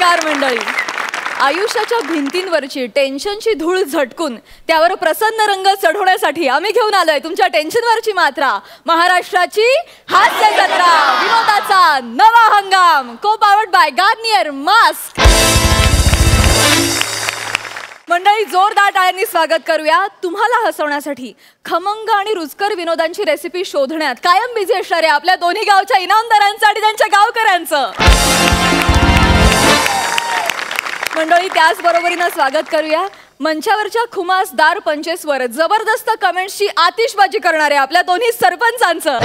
कलाकार मंडळी, आयुष्याच्या भिंतींवरची टेन्शनची धूळ झटकून त्यावर प्रसन्न रंग चढवण्यासाठी आम्ही घेऊन आलोय तुमच्या टेन्शनवरची मात्रा, महाराष्ट्राची हास्य जत्रा, विनोदाचा नवा हंगाम, को पावर्ड बाय गार्नियर मास्क. मंडळी, जोरदार टाळ्यांनी स्वागत करूया तुम्हाला हसवण्यासाठी खमंग आणि रुचकर विनोदांची रेसिपी शोधण्यात कायम बिझी असणाऱ्या आपल्या दोन्ही गावच्या इनामदारांचं आणि त्यांच्या गावकऱ्यांचं. मंडळी, त्याच बरोबरीनं स्वागत करूया मंचावरच्या खुमासदार पंचेसवर जबरदस्त कमेंट्सची आतिषबाजी करणाऱ्या आपल्या दोन्ही सरपंचांचं.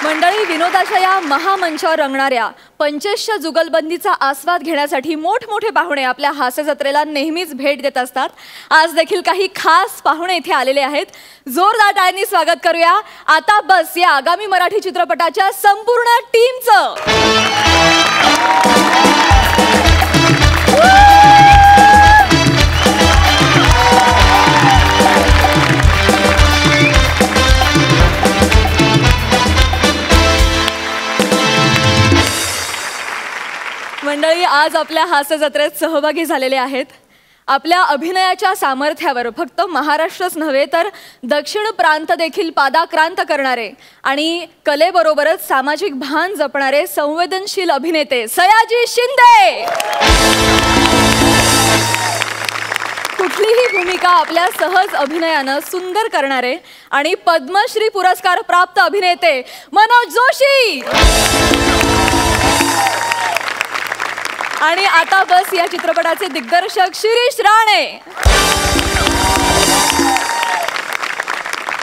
मंडळी, विनोदाच्या या महामंचावर रंगणाऱ्या पंचेसच्या जुगलबंदीचा आस्वाद घेण्यासाठी मोठमोठे पाहुणे आपल्या हास्य जत्रेला नेहमीच भेट देत असतात. आज देखील काही खास पाहुणे इथे आलेले आहेत. जोरदार टाळ्यांनी स्वागत करूया आता बस या आगामी मराठी चित्रपटाच्या संपूर्ण टीमचं. मंडळी, आज आपल्या हास्य जत्रेत सहभागी झालेले आहेत. आपल्या अभिनयाच्या सामर्थ्यावर फक्त महाराष्ट्रच नव्हे तर दक्षिण प्रांत देखील पादाक्रांत करणारे आणि कलेबरोबरच सामाजिक भान जपणारे संवेदनशील अभिनेते सयाजी शिंदे. कुठलीही भूमिका आपल्या सहज अभिनयानं सुंदर करणारे आणि पद्मश्री पुरस्कार प्राप्त अभिनेते मनोज जोशी. आणि आता बस या चित्रपटाचे दिग्दर्शक शिरीष राणे.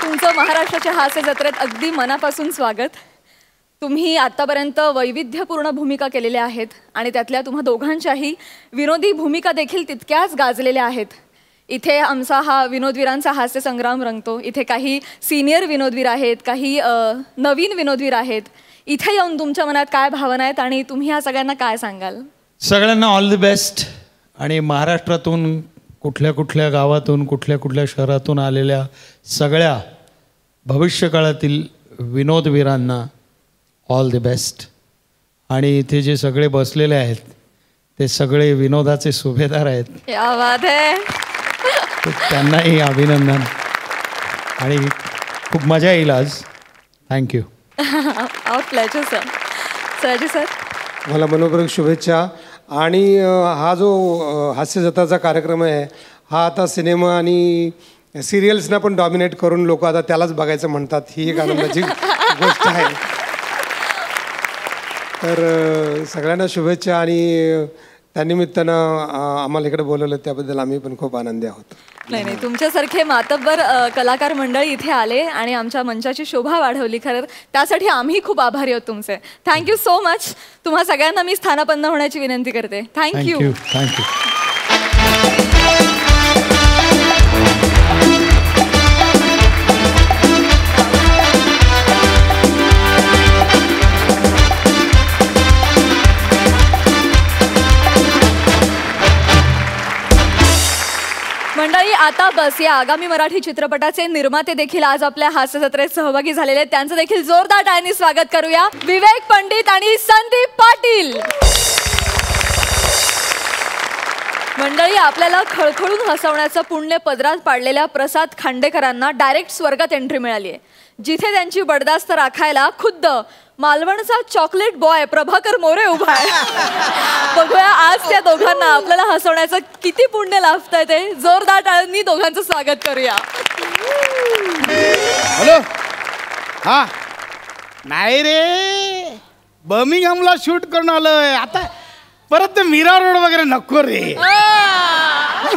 तुमचं महाराष्ट्राच्या हास्य जत्रेत अगदी मनापासून स्वागत. तुम्ही आतापर्यंत वैविध्यपूर्ण भूमिका केलेल्या आहेत आणि त्यातल्या तुम्हा दोघांच्याही विनोदी भूमिका देखील तितक्याच गाजलेल्या आहेत. इथे आमचा हा विनोदवीरांचा हास्य संग्राम रंगतो. इथे काही सिनियर विनोदवीर आहेत, काही नवीन विनोदवीर आहेत. इथे येऊन तुमच्या मनात काय भावना आहेत आणि तुम्ही ह्या सगळ्यांना काय सांगाल? सगळ्यांना ऑल द बेस्ट. आणि महाराष्ट्रातून कुठल्या कुठल्या गावातून कुठल्या कुठल्या शहरातून आलेल्या सगळ्या भविष्यकाळातील विनोदवीरांना ऑल द बेस्ट. आणि इथे जे सगळे बसलेले आहेत ते सगळे विनोदाचे सुभेदार आहेत. क्या बात है. त्यांनाही अभिनंदन आणि खूप मजा येईल आज. थँक्यू. आवर प्लेजर सर. सयाजी सर, मला मनोपूर्वक शुभेच्छा. आणि हा जो हास्य जत्राचा कार्यक्रम आहे हा आता सिनेमा आणि सिरियल्सना पण डॉमिनेट करून लोक आता त्यालाच बघायचं म्हणतात. ही एक आनंदाची गोष्ट आहे. तर सगळ्यांना शुभेच्छा. आणि त्यानिमित्तानं आम्हाला इकडे बोलवलं त्याबद्दल आम्ही पण खूप आनंदी आहोत. नाही, तुमच्यासारखे मातब्बर कलाकार मंडळी इथे आले आणि आमच्या मंचाची शोभा वाढवली. खरं त्यासाठी आम्ही खूप आभारी आहोत तुमचे. Thank you so much. तुम्हा सगळ्यांना मी स्थानापन्न होण्याची विनंती करते. थँक्यू. थँक्यू. मंडळी, आता बस या आगामी मराठी चित्रपटाचे निर्माते देखील आज आपल्या हास्य जत्रेत सहभागी झालेले आहेत. त्यांचं देखील जोरदार टाळ्यांनी स्वागत करूया. विवेक पंडित आणि संदीप पाटील. मंडळी, आपल्याला खळखळून हसवण्याचं पुण्य पदरात पाडलेल्या प्रसाद खांडेकरांना डायरेक्ट स्वर्गात एंट्री मिळाली आहे, जिथे त्यांची बडदास्त राखायला खुद्द मालवणचा चॉकलेट बॉय प्रभाकर मोरे उभा आहे. बघूया आज त्या दोघांना आपल्याला हसवण्याचं किती पुण्य लाभतंय ते. जोरदार टाळ्यांनी दोघांचं स्वागत करूया. हॅलो. हा नाही रे, बर्मिंगहॅमला शूट करून आलोय. आता परत ते मीरा रोड वगैरे नको रे.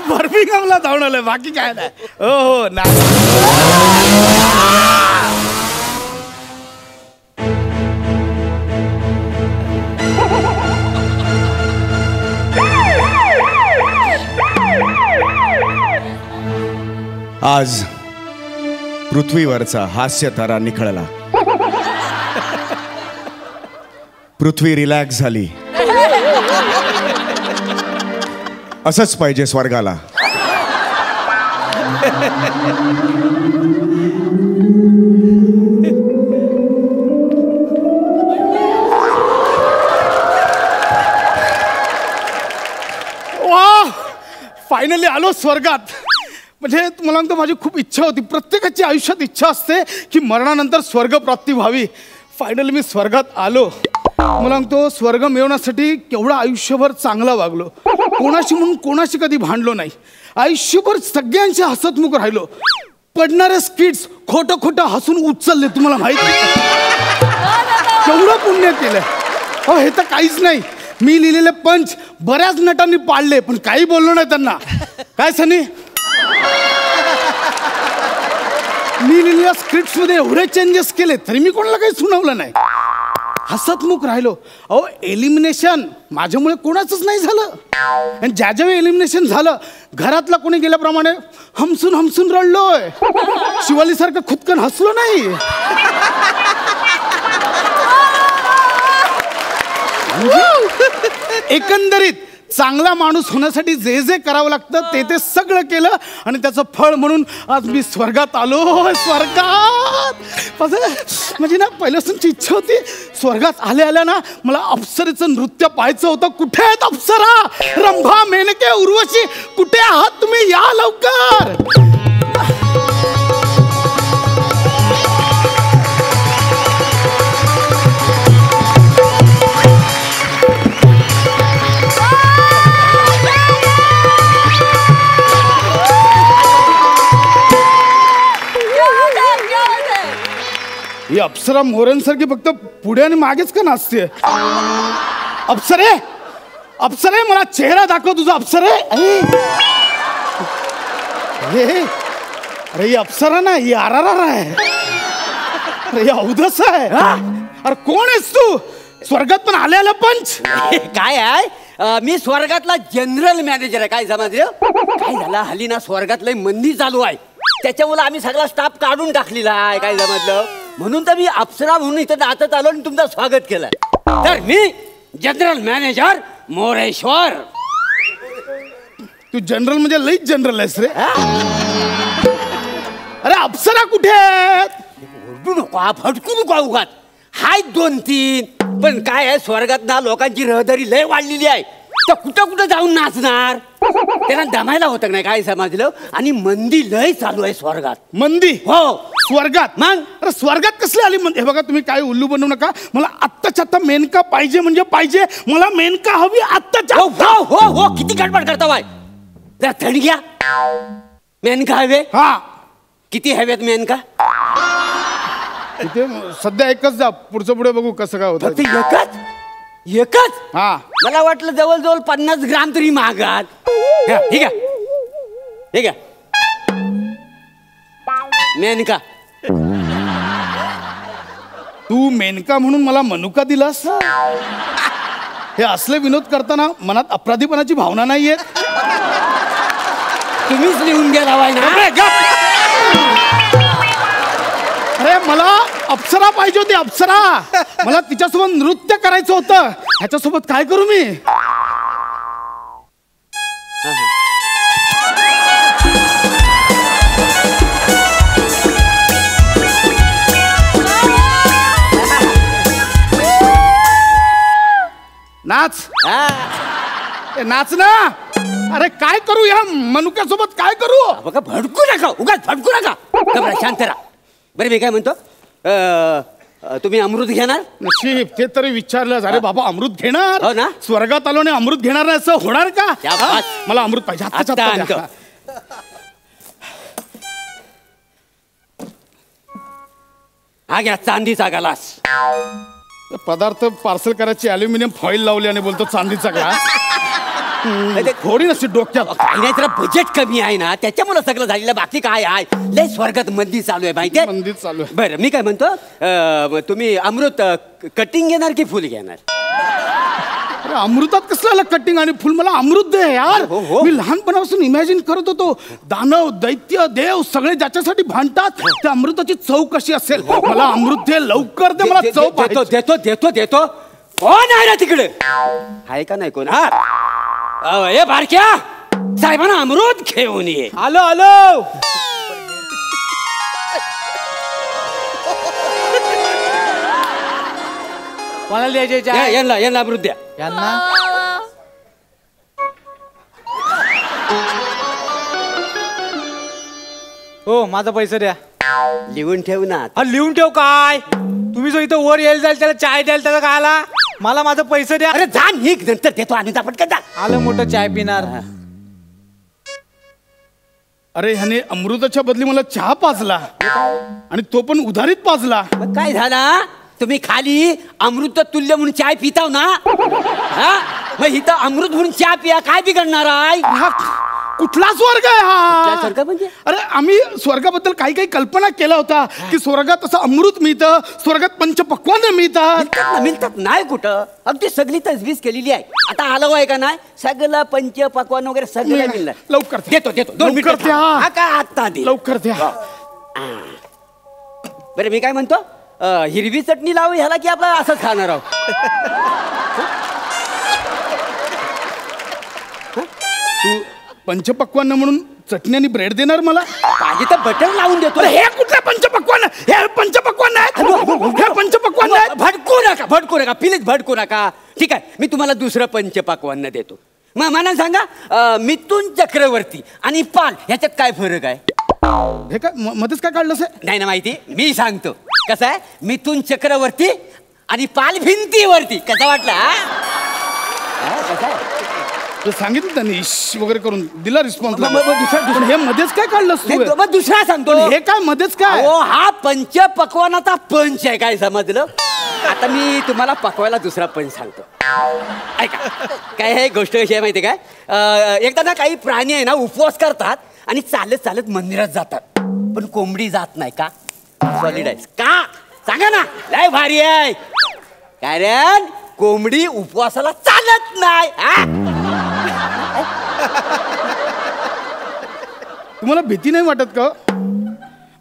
बर्मिंगहॅमला जाऊन आलोय, बाकी काय नाही. हो नाही. आज पृथ्वीवरचा हास्य तारा निखळला. पृथ्वी रिलॅक्स झाली. असंच पाहिजे स्वर्गाला. फायनली आलो स्वर्गात. म्हणजे तुम्हाला सांगतो माझी खूप इच्छा होती. प्रत्येकाची आयुष्यात इच्छा असते की मरणानंतर स्वर्गप्राप्ती व्हावी. फायनली मी स्वर्गात आलो. मला सांगतो स्वर्ग मिळवण्यासाठी केवढं आयुष्यभर चांगला वागलो. कोणाशी म्हणून कोणाशी कधी भांडलो नाही. आयुष्यभर सगळ्यांशी हसतमुख राहिलो. पडणारे स्किट्स खोटं खोटं हसून उचलले. तुम्हाला माहिती केवढं पुण्य केलंय. हो हे तर काहीच नाही. मी लिहिलेले पंच बऱ्याच नटांनी पाळले पण काही बोललो नाही त्यांना. काय सनी मी लिहिलेल्या स्क्रिप्ट्समध्ये एवढे चेंजेस केले तरी मी कोणाला काही सुनावलं नाही. हसतमुख राहिलो. अहो एलिमिनेशन माझ्यामुळे कोणाचंच नाही झालं. आणि ज्या ज्यावेळी एलिमिनेशन झालं घरातला कोणी गेल्याप्रमाणे हमसून हमसून रडलोय. शिवालीसारखं खुदकन हसलो नाही. एकंदरीत चांगला माणूस होण्यासाठी जे जे करावं लागतं ते सगळं केलं आणि त्याचं फळ म्हणून आज मी स्वर्गात आलो. स्वर्गात म्हणजे ना पहिल्यापासूनची इच्छा होती. स्वर्गात आल्या ना मला अप्सरेचं नृत्य पाहायचं होतं. कुठे आहेत अप्सरा? रंभा, मेनके, उर्वशी कुठे आहात तुम्ही? या लवकर. ही अप्सरा मोऱ्यांसारखी फक्त पुढे आणि मागेच का नाचते? अप्सरे अप्सरे मला चेहरा दाखव तुझा. अप्सरे अरे ही अप्सरा ना ही आर आहे. अरे ही अवधस आहे. अरे कोण आहेस तू? स्वर्गात पण आलेला पंच काय आहे? मी स्वर्गातला जनरल मॅनेजर आहे. काय समजलं? काय झालं हल्ली ना स्वर्गात लय मंदी चालू आहे. त्याच्यामुळे आम्ही सगळा स्टाफ काढून टाकलेला आहे. काय समजलं? म्हणून तर मी अप्सरा म्हणून इथं नाचत आलो आणि तुमचं स्वागत केलं. तर मी जनरल मॅनेजर मोरेश्वर. तू जनरल म्हणजे लईच जनरल आहेस रे. अरे अप्सरा कुठे आहेत? ओरडू नको, फटकू नको उगाच. हाय 2-3 पण काय आहे स्वर्गात ना लोकांची रहदारी लय वाढलेली आहे. तर कुठं कुठं जाऊन नाचणार? त्यांना दमायला होतं नाही. काय समजलं? आणि मंदी लय चालू आहे स्वर्गात. मंदी? हो स्वर्गात. मग अरे स्वर्गात कसली आली मंदी? हे बघा तुम्ही काय उल्लू बनवू नका. मला आत्ताच्या आत्ता मेनका पाहिजे म्हणजे पाहिजे. मला मेनका हवी आत्ताच्या. हो हो हो किती गडबड करता बाय. जरा थंडी घ्या. मेनका हवे? हा. किती हवेत मेनका? इथे सध्या एकच जा. पुढचं पुढे बघू कसं काय होतं. फक्त एकच? एकच? हा. मला वाटलं जवळजवळ 50 ग्राम तरी महागात. ठीक आहे ठीक आहे. मेनका. तू मेनका म्हणून मला मनुका दिलास? हे असले विनोद करताना मनात अपराधीपणाची भावना नाहीये? तुम्हीच लिहून घ्या लावाय ना. अरे मला अप्सरा पाहिजे होती. अप्सरा मला तिच्यासोबत नृत्य करायचं होतं. ह्याच्यासोबत काय करू मी? नाच नाच ना. अरे काय करू या मनुक्यासोबत? काय करू? बघा भडकू नका उगाच भडकू नका. घबरा शांत राहा. बरं मी काय म्हणतो तुम्ही अमृत घेणार? नशीब ते तरी विचारलं. अरे बाबा अमृत घेणार? हो ना. स्वर्गात आलो आणि अमृत घेणार नाही असं होणार का? मला अमृत पाहिजे. आता आणतो. हा घ्या चांदीचा ग्लास. पदार्थ पार्सल करायची अल्युमिनियम फॉईल लावली आणि बोलतो चांदीचा ग्लास. थोडी नसते डोक्यात. काही नाही, त्याला बजेट कमी आहे ना त्याच्यामुळे सगळं झालेलं. बाकी काय आहे? लय स्वर्गात मंदी चालू आहे माहिती आहे. मंदी चालू आहे. बरं मी काय म्हणतो तुम्ही अमृत कटिंग घेणार की फुल घेणार? अरे अमृतात कसलं आलं कटिंग आणि फुल? मला अमृत दे यार. हो, हो. मी लहानपणापासून इमॅजिन करत होतो दानव दैत्य देव सगळे ज्याच्यासाठी भांडतात त्या अमृताची चव कशी असेल. मला अमृत दे लवकर दे. मला चव देतो देतो देतो देतो. कोण आहे ना तिकडे? आहे का नाही कोण? हा ए बारक्या साहेबांना अमृत घेऊन ये. आलो आलो. कोणाला द्यायचे? यांना यांना अमृत द्या. यांना हो माझा पैसे द्या. लिहून ठेव ना. लिहून ठेव काय? तुम्ही जो इथं वर यायला जाईल त्याला चाय द्याल त्याला काय आला? मला माझं पैसे द्या. अरे जा निघ, नंतर देतो आणि पटकन जा. आलं मोठं चाय पिणार. अरे ह्याने अमृताच्या बदली मला चहा पाजला आणि तो पण उधारीत पाजला. मग काय झाला? तुम्ही खाली अमृत तुल्य म्हणून चाय पिताव ना, हा? मग इथं अमृत म्हणून चहा पिया, काय बिघडणार आहे? हा कुठला स्वर्ग आहे कुठला हा? स्वर्ग म्हणजे? अरे आम्ही स्वर्गाबद्दल काही काही कल्पना केल्या होत्या की स्वर्गात असं अमृत मिळतं, स्वर्गात पंचपक्वान्न मिळतात. मिळतात नाही कुठं. अगदी सगळी तजवीज केलेली आहे. आता आलं आहे का नाही, सगळं पंच पक्वान वगैरे सगळं मिळणार. लवकर द्या. देतो 2 लवकर मिनिटं द्या. थांब. हा काय आत्ता दे. लवकर द्या. बरं मी काय म्हणतो, हिरवी चटणी लावू ह्याला की आपला असंच खाणार आहोत? तू पंचपक्वान्न म्हणून चटणी आणि ब्रेड देणार मला? पाहिजे तर बटर लावून देतो. हे कुठलं पंचपक्वान्न? हे पंचपक्वान्न आहे. हे पंचपक्वान्न आहे. भडकू नका प्लीज, भडकू नका. ठीक आहे, मी तुम्हाला दुसरं पंचपक्वान्न देतो. मग मला सांगा, मिथुन चक्रवर्ती आणि पाल ह्याच्यात काय फरक आहे? हे काय मध्येच काय काढलं? नाही ना माहिती, मी सांगतो. कसं आहे, मिथुन चक्रवर्ती आणि पाल भिंतीवरती. कसा वाटला? कसं आहे? सांगितलं त्यांनी इश वगैरे करून दिला रिस्पॉन्स. दुसरा हे मध्येच काय काढलं? दुसरा सांगतो. हे काय मध्येच काय? हा पंचपक्वानाचा पंच आहे, काय समजलं? आता मी तुम्हाला पकवायला दुसरा पंच सांगतो. ऐका, काय हे गोष्ट कशी आहे माहिती काय? एकदा ना काही प्राणी आहे ना उपवास करतात आणि चालत चालत मंदिरात जातात, पण कोंबडी जात नाही का? सॉलिड आहे का? सांगा ना. लय भारी आहे. कारण कोंबडी उपवासाला चालत नाही. तुम्हाला भीती नाही वाटत का?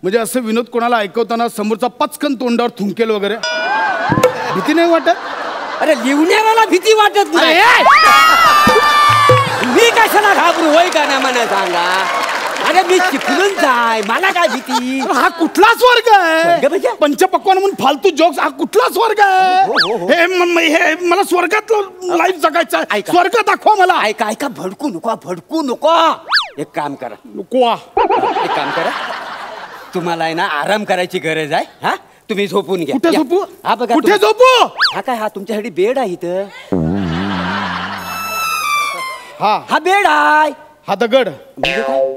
म्हणजे असं विनोद कोणाला ऐकवताना समोरचा पचकन तोंडावर थुंकेल वगैरे, भीती नाही वाटत? अरे लिवण्याला भीती वाटत नाही. मी कशाला घाबरू होय का ना मला सांगा. अरे मी चिपळून जाय, मला काय भीती? हा कुठला स्वर्ग आहे? पंचपक्वान्न म्हणून फालतू जोक्स. हा कुठला स्वर्ग आहे? हे मला स्वर्गातलं लाईफ जगायचं आहे. स्वर्ग दाखवा मला. ऐका भडकू नको. एक काम करा. नको. एक काम करा, तुम्हाला आहे ना आराम करायची गरज आहे. हा तुम्ही झोपून घ्या. कुठे झोपू? हा बघा कुठे झोपू? हा काय, हा तुमच्यासाठी बेड आहे इथं. हा बेड आहे. हा दगड.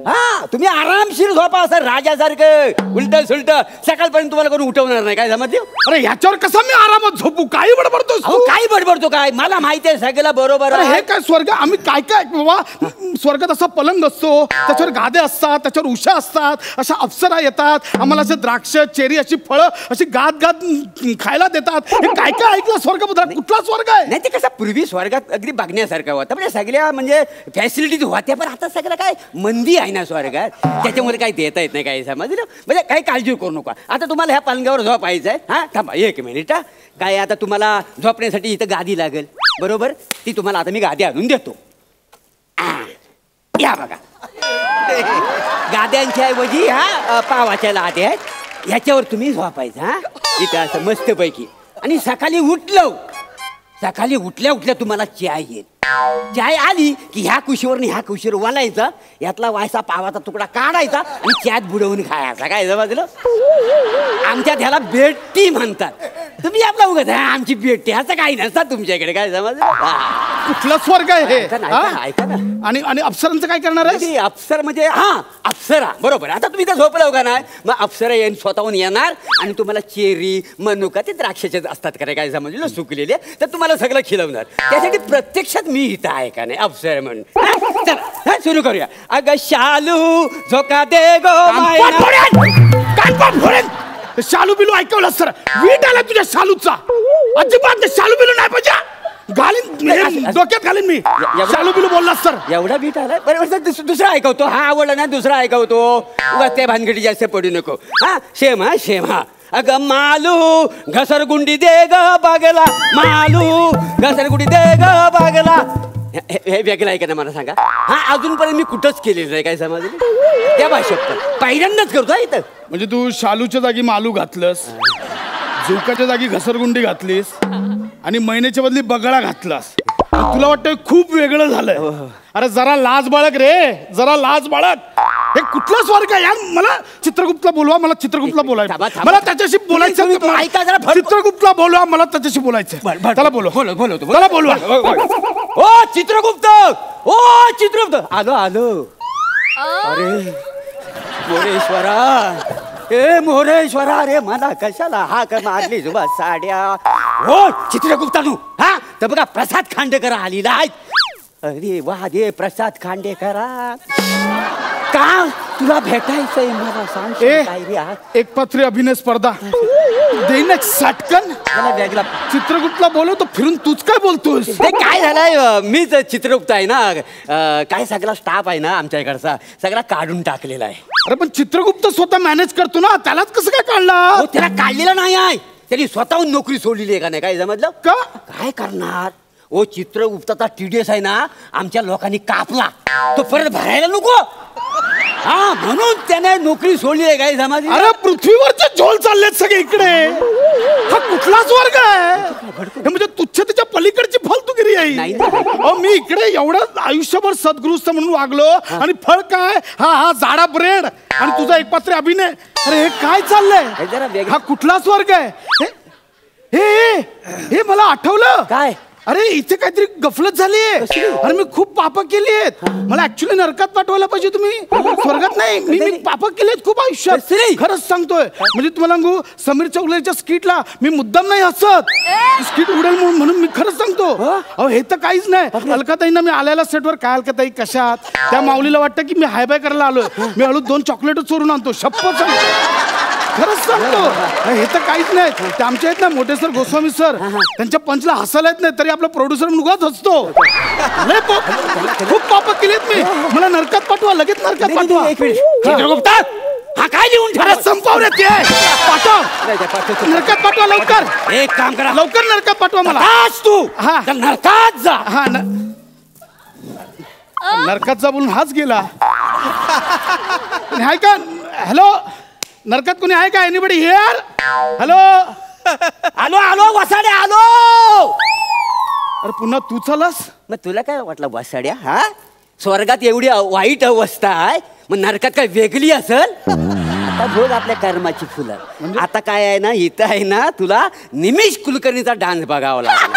हा तुम्ही आरामशीर झोपा असं राजासारखं, उलट सुलट. सकाळपर्यंत तुम्हाला कोणी उठवणार नाही, काय समजलं? अरे ह्याच्यावर कसा मी आरामात झोपू? काही बडबडतोस तू? काही बडबडतो काय? मला माहिती आहे सगळं बरोबर आहे. हे काय स्वर्ग? आम्ही काय काय बाबा, स्वर्गात असा पलंग असतो, त्याच्यावर गादे असतात, त्याच्यावर उषा असतात, अशा अप्सरा येतात, आम्हाला असे द्राक्ष चेरी अशी फळं अशी गाद खायला देतात. हे काय काय ऐकलं स्वर्गाबद्दल? कुठला स्वर्ग आहे? नाही, ते कसं पूर्वी स्वर्गात अगदी बघण्यासारखं होतं, म्हणजे सगळ्या म्हणजे फॅसिलिटीज होत्या. पण आता सगळं काय मंदी आहे ना स्वर्गात, त्याच्यामध्ये काही देता येत नाही, काही समजलं? म्हणजे काही काळजी करू नका. आता तुम्हाला ह्या पलंगावर झोपायचं आहे. हा थांबा 1 मिनिट. काय आता तुम्हाला झोपण्यासाठी इथं गादी लागेल, बरोबर? ती तुम्हाला आता मी गादी आणून देतो. या बघा, गाद्यांच्या ऐवजी पावाच्या लाद्या आहेत, ह्याच्यावर तुम्ही झोपायचं. हा इथं असं मस्तपैकी. आणि सकाळी उठल्या उठल्या तुम्हाला चाय येईल. चाय आली की ह्या कुशीवर ह्या कुशीवर वालायचं, यातला वायसा पावाचा तुकडा काढायचा आणि चायत बुडवून खायचा. काय समजलं? आमच्यात ह्याला बेटी म्हणतात. तुम्ही आपला उगाच आमची बेटी असं काही नसतात तुमच्याकडे, काय समजलं? कुठला स्वर्ग आहे हे? ऐका ना. आणि अप्सरांचं काय करणार आहे? अप्सर म्हणजे अप्सरा, बरोबर. आता तुम्ही तर झोपला का नाही, मग अप्सरा येऊन स्वतःहून येणार आणि तुम्हाला चेरी मनुका ते द्राक्षाचे असतात का, काय समजलं, सुकलेले, तर तुम्हाला सगळं खिलवणार. त्यासाठी प्रत्यक्षात मी इथं आहे का नाही अप्सर म्हणून. चला सुरू करूया. अगं शालू झोका दे गो. शालू बिलू ऐकवलं सर? वीट आला तुझ्या शालूचा. अजिबात शालू बिलू नाही पाहिजे. घालीन डोक्यात घालीन मी. शालू बिलू बोलला सर. एवढा बीट आला? बरोबर. दुसरा ऐकवतो. हा आवडला ना, दुसरा ऐकवतो. उगाच त्या भानगडी जास्त पडू नको. शेम. अगं मालू घसरगुंडी दे ग बागला, मालू घसरगुंडी दे ग बागला. हे वेगळं आहे का ना मला सांगा. अजूनपर्यंत मी कुठंच केलेलं नाही, काय समजलं? त्या भाषेत पहिल्यांदाच करतो इथं. म्हणजे तू शालूच्या जागी मालू घातलंस, झोकाच्या जागी घसरगुंडी घातलीस आणि महिन्याच्या बदली बगळा घातलास. तुला वाटतं खूप वेगळं झालंय? अरे जरा लाज बाळग रे, जरा लाज बाळग. हे कुठला स्वर्ग आहे यार? मला चित्रगुप्तला बोलवा, मला चित्रगुप्तला बोलायचं, मला त्याच्याशी बोलायचं. ऐका जरा, चित्रगुप्तला बोलवा, मला त्याच्याशी बोलायचं. त्याला बोलवा, त्याला बोलवा. ओ चित्रगुप्त, ओ चित्रगुप्त, आलो आलो. अरे मोरेश्वरा, ए मोरेश्वरा, अरे मला कशाला हाक मारली जुबा साड्या? ओ चित्रगुप्तानू, हा तर बघा प्रसाद खांडेकर आलेला आहे. अरे वा दे प्रसाद खांडेकरा, का तुला भेटायचंय मला सांग. काय रे आज? एक पात्री अभिनय स्पर्धा देईन सटकन. वेगळा चित्रगुप्तला बोलवतो फिरून, तूच काय बोलतोस? ते काय झालंय, मीच चित्रगुप्त आहे ना. काय सगळा स्टाफ आहे ना आमच्या इकडचा, सगळा काढून टाकलेला आहे. अरे पण चित्रगुप्त स्वतः मॅनेज करतो ना, त्यालाच कसं काय काढला? हो त्याला काढलेलं नाही आहे, त्यांनी स्वतःहून नोकरी सोडलेली आहे. का नाही काय समजलं का? काय करणार? ओ चित्रगुप्ताचा TDS आहे ना, आमच्या लोकांनी कापला, तो परत भरायला नको. हा म्हणून त्याने नोकरी सोडली आहे. काय समजलं? अरे पृथ्वीवरचे झोल चाललेत सगळे इकडे. हा कुठलाच वर्ग आहे? हे म्हणजे तुच्छतेच्या पलीकडची फालतूगिरी आहे. नाही अहो मी इकडे एवढं आयुष्यभर सद्गृहस्थ म्हणून वागलो आणि फळ काय? हा जाडा ब्रेड आणि तुझा एकपात्री अभिनय. अरे हे काय चाललंय? हा कुठलाच वर्ग आहे? हे मला आठवलं. काय? अरे इथे काहीतरी गफलत झाली आहे. अरे मी खूप पाप केली आहेत. मला ऍक्च्युली नरकात पाठवायला पाहिजे तुम्ही, स्वर्गात नाही. मी पाप केली आहेत खूप आयुष्यात, खरंच सांगतोय. म्हणजे तुम्हाला सांगू, समीर चौगलेच्या स्किटला मी मुद्दाम नाही हसत, स्किट उडेल म्हणून मी खरंच सांगतो. अहो हे तर काहीच नाही. अलकाताईंना मी आलेला सेटवर, काय अलकाताई कशात, त्या माऊलीला वाटतं की मी हाय बाय करायला आलोय. मी हळू 2 चॉकलेट चोरून आणतो, शपथ सांगतो, खरंच सांगतो. हे तर काहीच नाही. ते आमचे आहेत ना मोठे सर, गोस्वामी सर, त्यांच्या पंचला हसायला येत नाही, तरी आपला प्रोड्युसर मुलगाच हसतो. खूप पाप केलेत मी, मला नरकात पाठवा, लगेच नरकात पाठवा. चित्रगुप्ता, हा काय लिहून ठेवा? संपवण्यात पाठव, नरकात पाठवा लवकर. एक काम करा, लवकर नरकात पाठवा मला. तू हा नरकात जा. हा नरकात जा बोलून हाच गेला. हाय का? हॅलो, नरकात कोणी आहे का? Anybody here? हॅलो. आलो आलो वसाडे आलो. अरे पुन्हा तू चालस? मग तुला काय वाटलं वसाड्या? हा स्वर्गात एवढी वाईट अवस्था आहे, मग नरकात काय वेगळी असेल? आता भोग आपल्या कर्माची फुलं. आता काय आहे ना, इथं आहे ना, तुला निमिष कुलकर्णीचा डान्स बघावा लागला.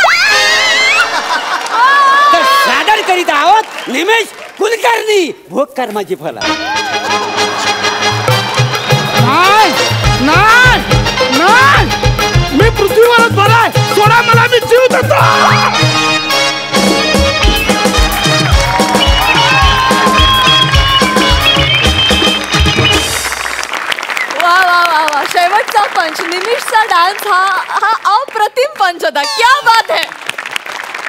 तर सादर करीत आहोत निमिष कुलकर्णी, भोग कर्माची फलं. नाही, मी पृथ्वीवरच बराय, सोडा मला, मी जीव देतो. वा वा वा वा, शेवटचा पंच, निमिषचा डान्स हा अप्रतिम पंच होता. क्या बात है.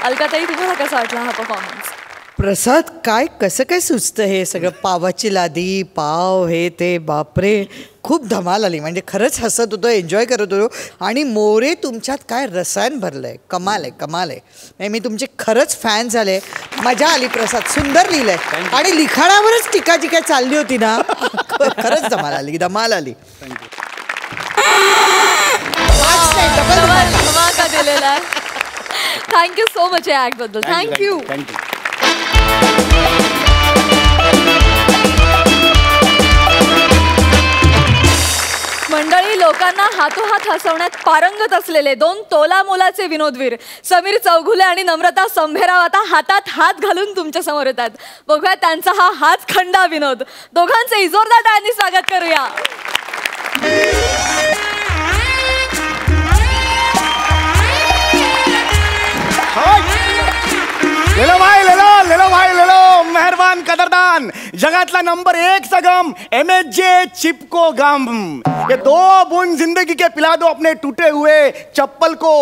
अलकाताई, तुम्हाला कसा वाटला हा परफॉर्मन्स? प्रसाद, काय कसं काय सुचतं हे सगळं? पावाची लादी, पाव, हे ते, बापरे, खूप धमाल आली. म्हणजे खरंच हसत होतो, एन्जॉय करत होतो. आणि मोरे, तुमच्यात काय रसायन भरलंय, कमाल आहे, कमाल आहे. मी तुमचे खरंच फॅन झाले, मजा आली. प्रसाद, सुंदर लिहिलंय. आणि लिखाणावरच टीका जी काय चालली होती ना, खरंच धमाल आली, धमाल आली. धमाका दिलेला आहे. थँक्यू सो मच या ऍक्ट बद्दल. थँक्यू. मंडळी, लोकांना हातोहात हसवण्यात पारंगत असलेले 2 तोला मोलाचे विनोदवीर समीर चौघुले आणि नम्रता संभेराव आता हातात हात घालून तुमच्या समोर येतात. बघूया त्यांचा हा हातखंडा विनोद. दोघांचे जोरदार टाळ्यांनी स्वागत करूया. लेलो भाई, लेलो भाई, लेलो. मेहरबान, कदरदान, जगातला नंबर 1 सा गम, MSJ चिपको गम. ये 2 बूंद जिंदगी के पिला दो अपने टूटे हुए चप्पल को,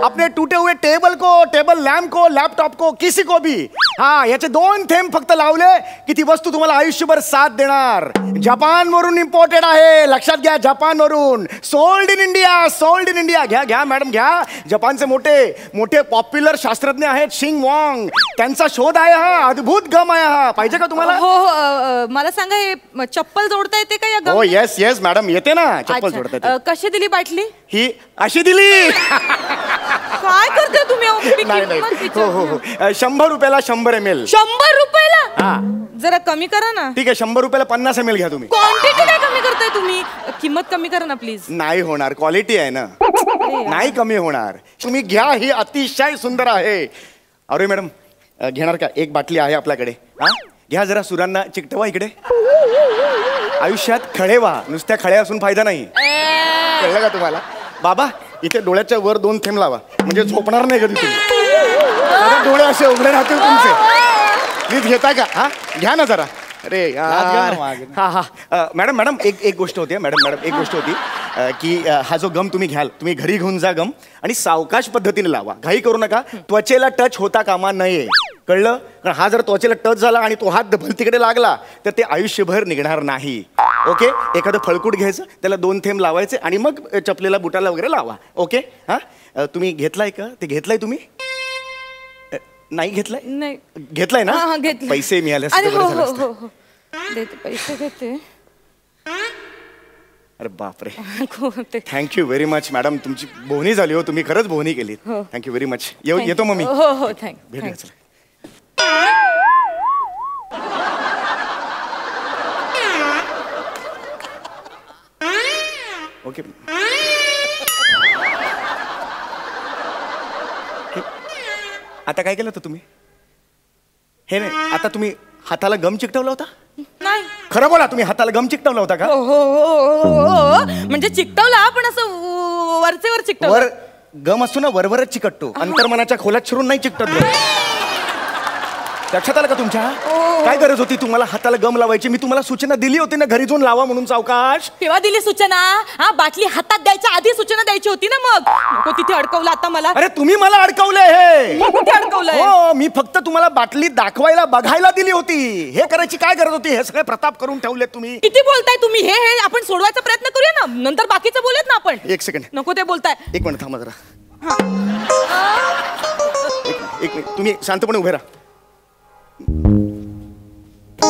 अपने टूटे हुए टेबल को, टेबल लॅम्प को, लॅपटॉप को, किसी को भी. हा याचे 2 थेंब फक्त लावले की ती वस्तू तुम्हाला आयुष्यभर साथ देणार. जपान वरून इम्पोर्टेड आहे, लक्षात घ्या, जपान वरून. Sold in India, sold in India. घ्या घ्या मॅडम घ्या. जपानचे मोठे मोठे पॉप्युलर शास्त्रज्ञ आहेत, शिंग वॉंग, त्यांचा शोध आहे हा. अद्भुत गम आहे हा. पाहिजे का तुम्हाला? हो हो, मला सांगा, हे चप्पल जोडता येते का या गम? हो येस येस मॅडम, येते ना चप्पल जोडता येते. कशी दिली बाटली? ही अशी दिली. काय करते तुम्ही? नाही नाही, हो हो हो, 100 रुपयाला 100 ml. 100 रुपयाला? हा जरा कमी करा ना. ठीक आहे 100 रुपयाला 50 ml घ्या तुम्ही. क्वांटिटी काय कमी करताय तुम्ही? किंमत कमी करा ना प्लीज. नाही होणार, क्वालिटी आहे ना, नाही कमी होणार. तुम्ही घ्या, ही अतिशय सुंदर आहे. अरे मॅडम घेणार का? एक बाटली आहे आपल्याकडे. हा घ्या, जरा सुरांना चिकटवा इकडे. आयुष्यात खळे व्हा, नुसत्या खळे असून फायदा नाही. कळलं का तुम्हाला? बाबा इथे डोळ्याच्या वर 2 थेंब लावा, म्हणजे झोपणार नाही कधी तुम्ही. डोळे असे उघडे राहतील तुमचे. प्लीज घेता का? हा घ्या ना जरा. अरे यार. हा हा मॅडम मॅडम एक गोष्ट होती मॅडम एक गोष्ट होती की हा जो गम तुम्ही घ्याल, तुम्ही घरी घेऊन जा गम, आणि सावकाश पद्धतीने लावा, घाई करू नका. त्वचेला टच होता कामा नये, कळलं? कारण हा जर त्वचेला टच झाला आणि तो हात भलतीकडे लागला तर ते आयुष्यभर निघणार नाही. ओके, एखादं फळकूट घ्यायचं, त्याला 2 थेंब लावायचे आणि मग चपलेला बुटाला वगैरे लावा. ओके. हा तुम्ही घेतलाय का? ते घेतलाय तुम्ही? नाही घेतलाय? नाही घेतलाय ना? पैसे मिळाले असते. हो देते, पैसे देते. अरे बापरे, थँक्यू व्हेरी मच मॅडम, तुमची बोहणी झाली हो, तुम्ही खरंच बोहणी केली. Thank you very much. येतो मग मी. हो भेटूया. चला. ओके. आता काय केलं होतं तुम्ही? हे नाही, आता तुम्ही हाताला गम चिकटवला होता? नाही. खरं बोला, तुम्ही हाताला गम चिकटवला होता का? हो म्हणजे चिकटवला, पण असं वरचे वर चिकटवला. वर गम असतो ना, वरवरच चिकटतो, अंतर्मनाच्या खोलात शिरून नाही चिकटत. लक्षात आलं का तुमच्या? काय गरज होती तुम्हाला हाताला गम लावायची? मी तुम्हाला सूचना दिली होती ना घरी जाऊन लावा म्हणून. सावकाश. केव्हा दिली सूचना? हा बाटली हातात द्यायच्या आधी सूचना द्यायची होती ना. मग नको तिथे अडकवलं आता मला. अरे तुम्ही मला अडकवले. हे कुठे अडकवलंय? हो, मी फक्त तुम्हाला बाटली दाखवायला बघायला दिली होती. हे करायची काय गरज होती? हे सगळे प्रताप करून ठेवले तुम्ही. किती बोलताय तुम्ही? हे आपण सोडवायचा प्रयत्न करूया ना, नंतर बाकीचं बोलूयात ना आपण. 1 सेकंड. नको ते बोलताय. 1 मिनिट थांबा जरा. एक मिनिट, तुम्ही शांतपणे उभे राहा.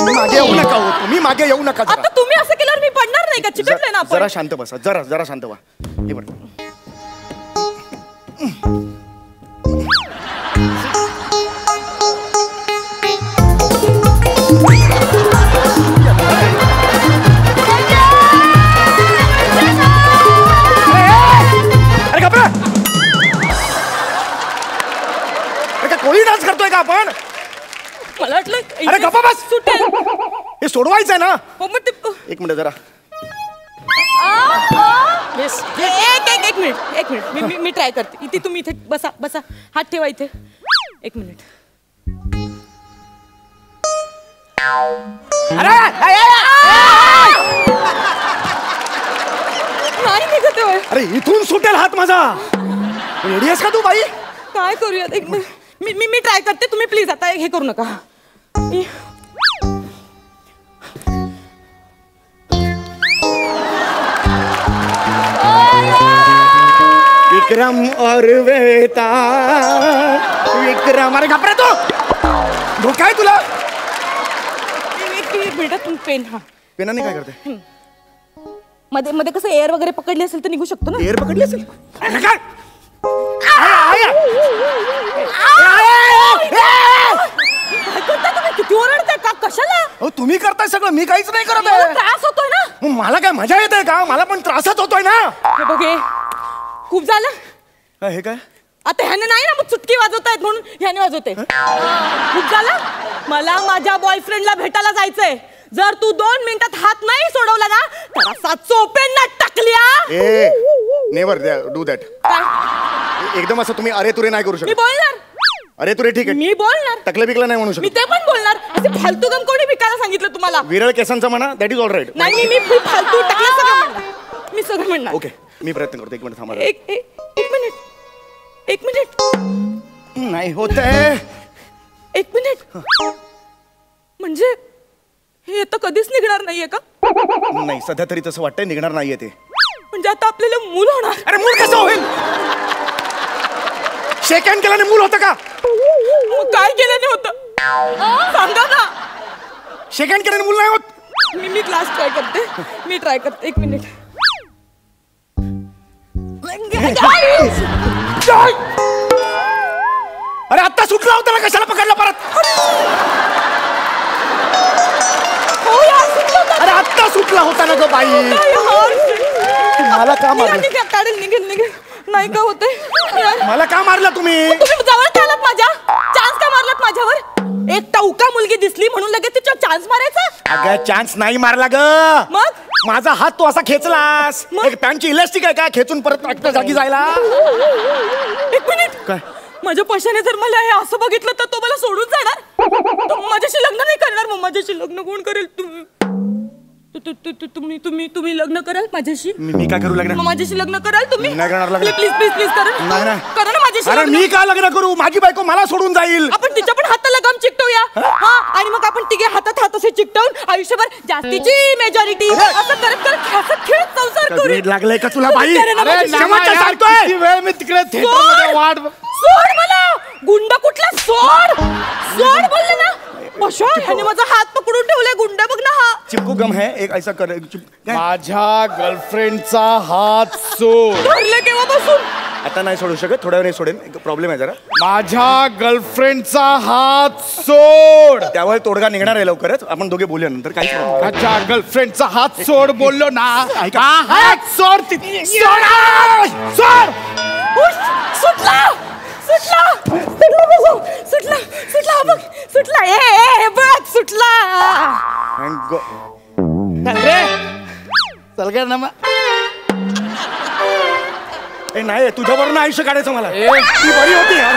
मागे येऊ नका हो, तुम्ही मागे येऊ नका. आता तुम्ही असं केल्यावर मी पडणार नाही का? चिकटले ना आपण. जरा शांत बसा, जरा शांत व्हा. हे बघ, अरे घाबरा. अरे का कोळी डान्स करतोय का आपण? मला वाटलं. अरे गप्पा बस. सुटेल. हे सोडवायचंय ना. हो मग ते. 1 मिनिट जरा. एक मिनिट मी ट्राय करते. इथे तुम्ही इथे बसा, हात ठेवा इथे. 1 मिनिट. नाही निघत आहे. अरे इथून सुटेल हात माझा. रेडी आहेस का तू बाई? काय करूयात? 1 मिनिट. मी ट्राय करते, तुम्ही प्लीज आता हे करू नका. विक्रम और वेता विक्रम. अरे घाबरे तो. धोका आहे तुला. एक मिनिट, तुम्ही पेन. हा पेनाने काय करते? मध्ये मध्ये कसं एअर वगैरे पकडली असेल तर निघू शकतो ना. एअर पकडली असेल? किती ओरडताय का? कशाला? तुम्ही करताय सगळं, मी काहीच नाही करत. त्रास होतोय ना. मला काय मजा येते का? मला पण त्रासच होतोय ना. बघे खूप झालं. हे काय? आता ह्याने नाही ना मग चुटकी वाजवतायत म्हणून ह्याने वाजवते. खूप झालं. मला माझ्या बॉयफ्रेंडला भेटायला जायचंय. जर तू 2 मिनिटात हात नाही सोडवला ना तर असा चोपेन ना टाकल्या. Never do that. एकदम असं तुम्ही अरे तुरे नाही करू मी शकत. बोलणार. अरे तुरे ठीक आहे. मी बोलणार. टकलं बिकलं नाही म्हणू मी शकत. ते पण बोलणार. असे फालतू गम कोणी विकायला सांगितलं तुम्हाला? विरळ केसांचा म्हणा, दॅट इज ऑल राईट. नाही मी फालतू टाकलं सगळं म्हणणार. मी सगळं म्हणणार. ओके, मी प्रयत्न करतो. 1 मिनिट थांबा. एक मिनिट. नाही होत आहे. 1 मिनिट. म्हणजे हे आता कधीच निघणार नाहीये का? नाही, सध्या तरी तसं वाटतंय निघणार नाहीये ते. म्हणजे आता आपल्याला मूल होणार. अरे मूल कसं होईल? शेक हँड केल्याने मूल होतं का? मग काय केल्याने होतं सांगा ना. शेक हँड केल्याने मूल नाही होत. मी क्लास ट्राय करते. 1 मिनिट. अरे आत्ता सुटला होता ना, कशाला पकडला परत? ना ग बाई. मला का मारलं? काढेल निघेल नाही का होते मला का मारलं तुम्ही? तुम्ही जवळ आलात माझ्या. चान्स का मारलात माझ्यावर? एक टवका मुलगी दिसली म्हणून लगेच तिच्यावर चान्स मारायचा? अगं चान्स नाही मारला ग. मग माझा हात तू असा खेचलास. एक पॅन्टची इलास्टिक आहे का खेचून परत एकट्या जागी जायला? एक मिनिट. काय? माझ्या पशाने जर मला हे असं बघितलं तर तो मला सोडून जाणार. तो माझ्याशी लग्न नाही करणार. मग माझ्याशी लग्न कोण करेल? तुम्ही लग्न कराल माझ्याशी? मी काय करू लग्न? मग माझ्याशी लग्न कराल तुम्ही? नाही करणार लग्न. प्लीज प्लीज प्लीज करा. नाही. करा ना माझ्याशी अरे लग्न. मी का लग्न करू? माझी बायको मला सोडून जाईल. आपण तिच्या पण हाताला गम चिकटवूया. हा आणि मग आपण तिघे हातात हात असे चिकटवून आयुष्यभर जास्तीची मेजॉरिटी असं करत करत खेळत संसार करू. लागलंय का तुला बाई? वेळ मी तिकडे थिएटरमध्ये वाट. सोड मला. गुंड कुठला? सोड बोलले ना. पशा ह्याने माझा हात पकडून ठेवलाय. गुंड बघ ना हा. चिपकू गम है एक ऐसा कर. माझ्या गर्लफ्रेंडचा हात सोड. धरले केव्हापासून? आता नाही सोडू शकत. थोड्या वेळ सोडेन. एक प्रॉब्लेम आहे जरा. माझ्या गर्लफ्रेंडचा हात सोड. त्यावर तोडगा निघणार आहे लवकरच. आपण दोघे बोलूया नंतर. काही माझ्या गर्लफ्रेंडचा हात सोड बोललो ना. हात सोड. सोड. सुटला बघ. सुटला. ए बघ सुटला. चल गे ना. नाही तुझ्याबरोबर आयुष्य काढायचं मला. ती बरी होती यार.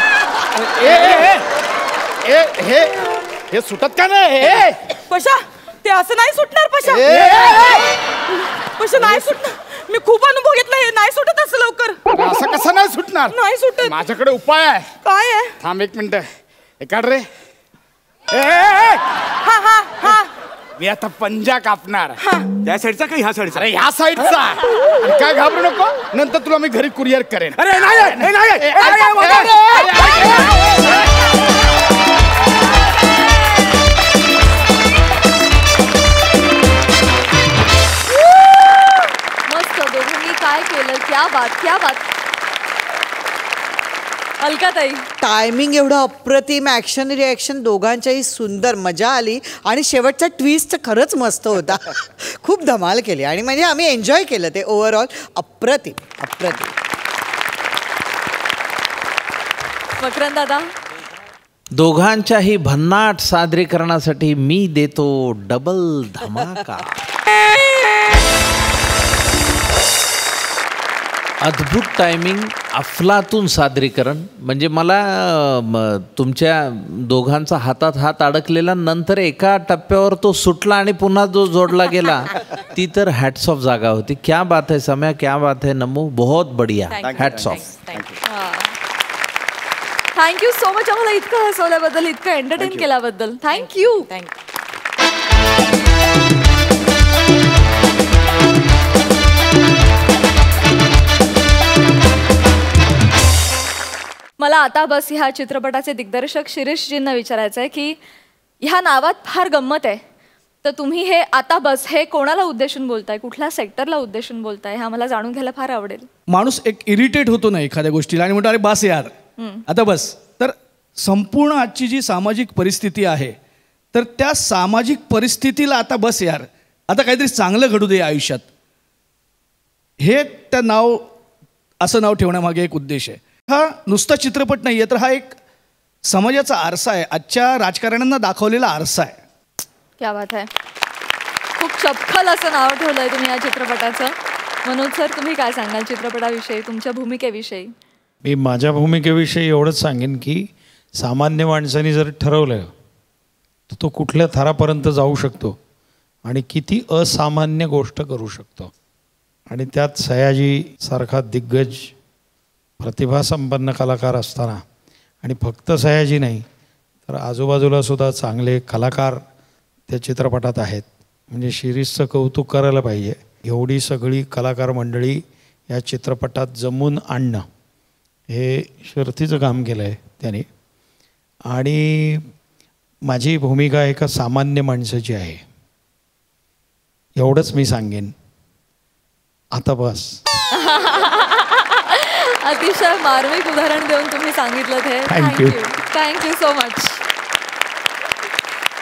हे सुटत का नाही? पशा ते असं नाही सुटणार. पशा नाही सुटणार. मी खूप अनुभव घेतला. हे नाही सुटत असं लवकर. असं कसं नाही सुटणार? नाही सुटत. माझ्याकडे उपाय आहे. काय आहे? थांब एक मिनिट. हे काढ रे. हा मी आता पंजा कापणार. त्या साईडचा काही ह्या साईडचा? अरे ह्या साईडचा. काय घाबरू नको. नंतर तुला मी घरी कुरिअर करेन. अरे नाही. मस्त दोघांनी काय केलं. क्या बात. अलकाताई टायमिंग एवढं अप्रतिम. ऍक्शन रिॲक्शन दोघांच्याही सुंदर. मजा आली आणि शेवटचा ट्विस्ट खरंच मस्त होता. खूप धमाल केली आणि म्हणजे आम्ही एन्जॉय केलं ते ओव्हरऑल. अप्रतिम. मकरंद दादा. दोघांच्याही भन्नाट सादरीकरणासाठी मी देतो डबल धमाका. अद्भुत टायमिंग, अफलातून सादरीकरण. म्हणजे मला तुमच्या दोघांचा हातात हात अडकलेला, नंतर एका टप्प्यावर तो सुटला आणि पुन्हा जो जोडला गेला, ती तर हॅट्स ऑफ जागा होती. क्या बात है सम्या, क्या बात है नमू, बहुत बढ़िया. Hats off. Thank you so much आम्हाला इतकं हसवल्याबद्दल, इतकं एंटरटेन केल्याबद्दल. थँक्यू. मला आता बस ह्या चित्रपटाचे दिग्दर्शक शिरीषजींना विचारायचं आहे की ह्या नावात फार गंमत आहे, तर तुम्ही हे आता बस हे कोणाला उद्देशून बोलताय, कुठल्या सेक्टरला उद्देशून बोलताय, हे आम्हाला जाणून घ्यायला फार आवडेल. माणूस एक इरिटेट होतो ना एखाद्या गोष्टीला आणि म्हणतो अरे बस यार आता बस. तर संपूर्ण आजची जी सामाजिक परिस्थिती आहे, तर त्या सामाजिक परिस्थितीला आता बस यार, आता काहीतरी चांगलं घडू दे आयुष्यात, हे त्या नाव असं नाव ठेवण्यामागे एक उद्देश आहे. हा नुसता चित्रपट नाही आहे, तर हा एक समाजाचा आरसा आहे, आजच्या राजकारण्यांना दाखवलेला आरसा आहे. क्या बात आहे. खूप चपखल असं नाव ठेवलंय तुम्ही या चित्रपटाचं. मनोज सर, तुम्ही काय सांगाल चित्रपटाविषयी, तुमच्या भूमिकेविषयी? मी माझ्या भूमिकेविषयी एवढंच सांगेन की सामान्य माणसाने जर ठरवलं तर तो कुठल्या थरापर्यंत जाऊ शकतो आणि किती असामान्य गोष्ट करू शकतो. आणि त्यात सयाजीसारखा दिग्गज प्रतिभासंपन्न कलाकार असताना, आणि फक्त सयाजी नाही तर आजूबाजूला सुद्धा चांगले कलाकार त्या चित्रपटात आहेत. म्हणजे शिरीषचं कौतुक करायला पाहिजे. एवढी सगळी कलाकार मंडळी या चित्रपटात जमून आणणं हे शर्थीचं काम केलं आहे त्याने. आणि माझी भूमिका एका सामान्य माणसाची आहे, एवढंच मी सांगेन. आता बस. अतिशय मार्मिक उदाहरण देऊन तुम्ही सांगितलं ते. Thank you so much.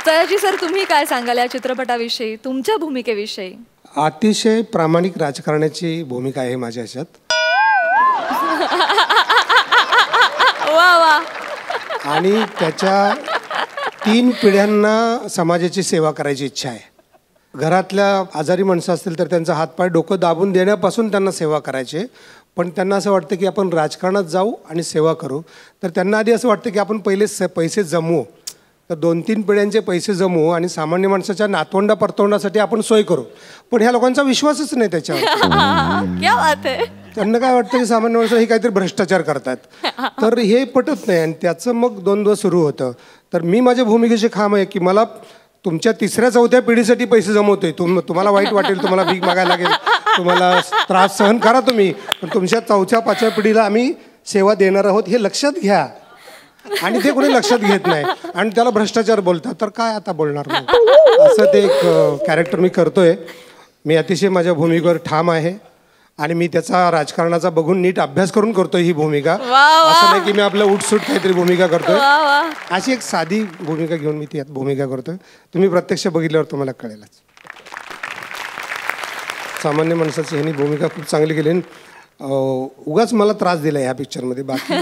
Sayaji sir, तुम्ही काय सांगाल या चित्रपटाविषयी, तुमच्या भूमिकेविषयी? अतिशय प्रामाणिक राजकारण्याची भूमिका आहे माझ्या ह्याच्यात. वा वा. आणि त्याच्या 3 पिढ्यांना समाजाची सेवा करायची इच्छा आहे. घरातल्या आजारी माणसं असतील तर त्यांचा हातपाय डोकं दाबून देण्यापासून त्यांना सेवा करायची. पण त्यांना असं वाटतं की आपण राजकारणात जाऊ आणि सेवा करू. तर त्यांना आधी असं वाटतं की आपण पहिले पैसे जमवू. तर 2-3 पिढ्यांचे पैसे जमवू आणि सामान्य माणसाच्या नातवंडा परतवण्यासाठी आपण सोय करू. पण ह्या लोकांचा विश्वासच नाही त्याच्यावर. क्या बात आहे. त्यांना काय वाटतं की सामान्य माणसं ही काहीतरी भ्रष्टाचार करतात. तर हे पटत नाही आणि त्याचं मग द्वंद्व सुरू होतं. तर मी माझ्या भूमिकेची ठाम आहे की मला तुमच्या 3ऱ्या-4थ्या पिढीसाठी पैसे जमवतोय. तुम्हाला वाईट वाटेल, तुम्हाला भीक मागायला लागेल, तुम्हाला त्रास सहन करा तुम्ही, पण तुमच्या 4थ्या-5व्या पिढीला आम्ही सेवा देणार आहोत हे लक्षात घ्या. आणि ते कोणी लक्षात घेत नाही आणि त्याला भ्रष्टाचार बोलतात. तर काय आता बोलणार मग? असं ते एक कॅरेक्टर मी करतोय. मी अतिशय माझ्या भूमिकेवर ठाम आहे आणि मी त्याचा राजकारणाचा बघून नीट अभ्यास करून करतोय ही भूमिका. असं नाही की मी आपलं उठसूट काहीतरी भूमिका करतोय. अशी एक साधी भूमिका घेऊन मी ती भूमिका करतोय. तुम्ही प्रत्यक्ष बघितल्यावर तुम्हाला कळेलच. सामान्य माणसाची ह्यांनी भूमिका खूप चांगली केली. उगाच मला त्रास दिला ह्या पिक्चरमध्ये. बाकी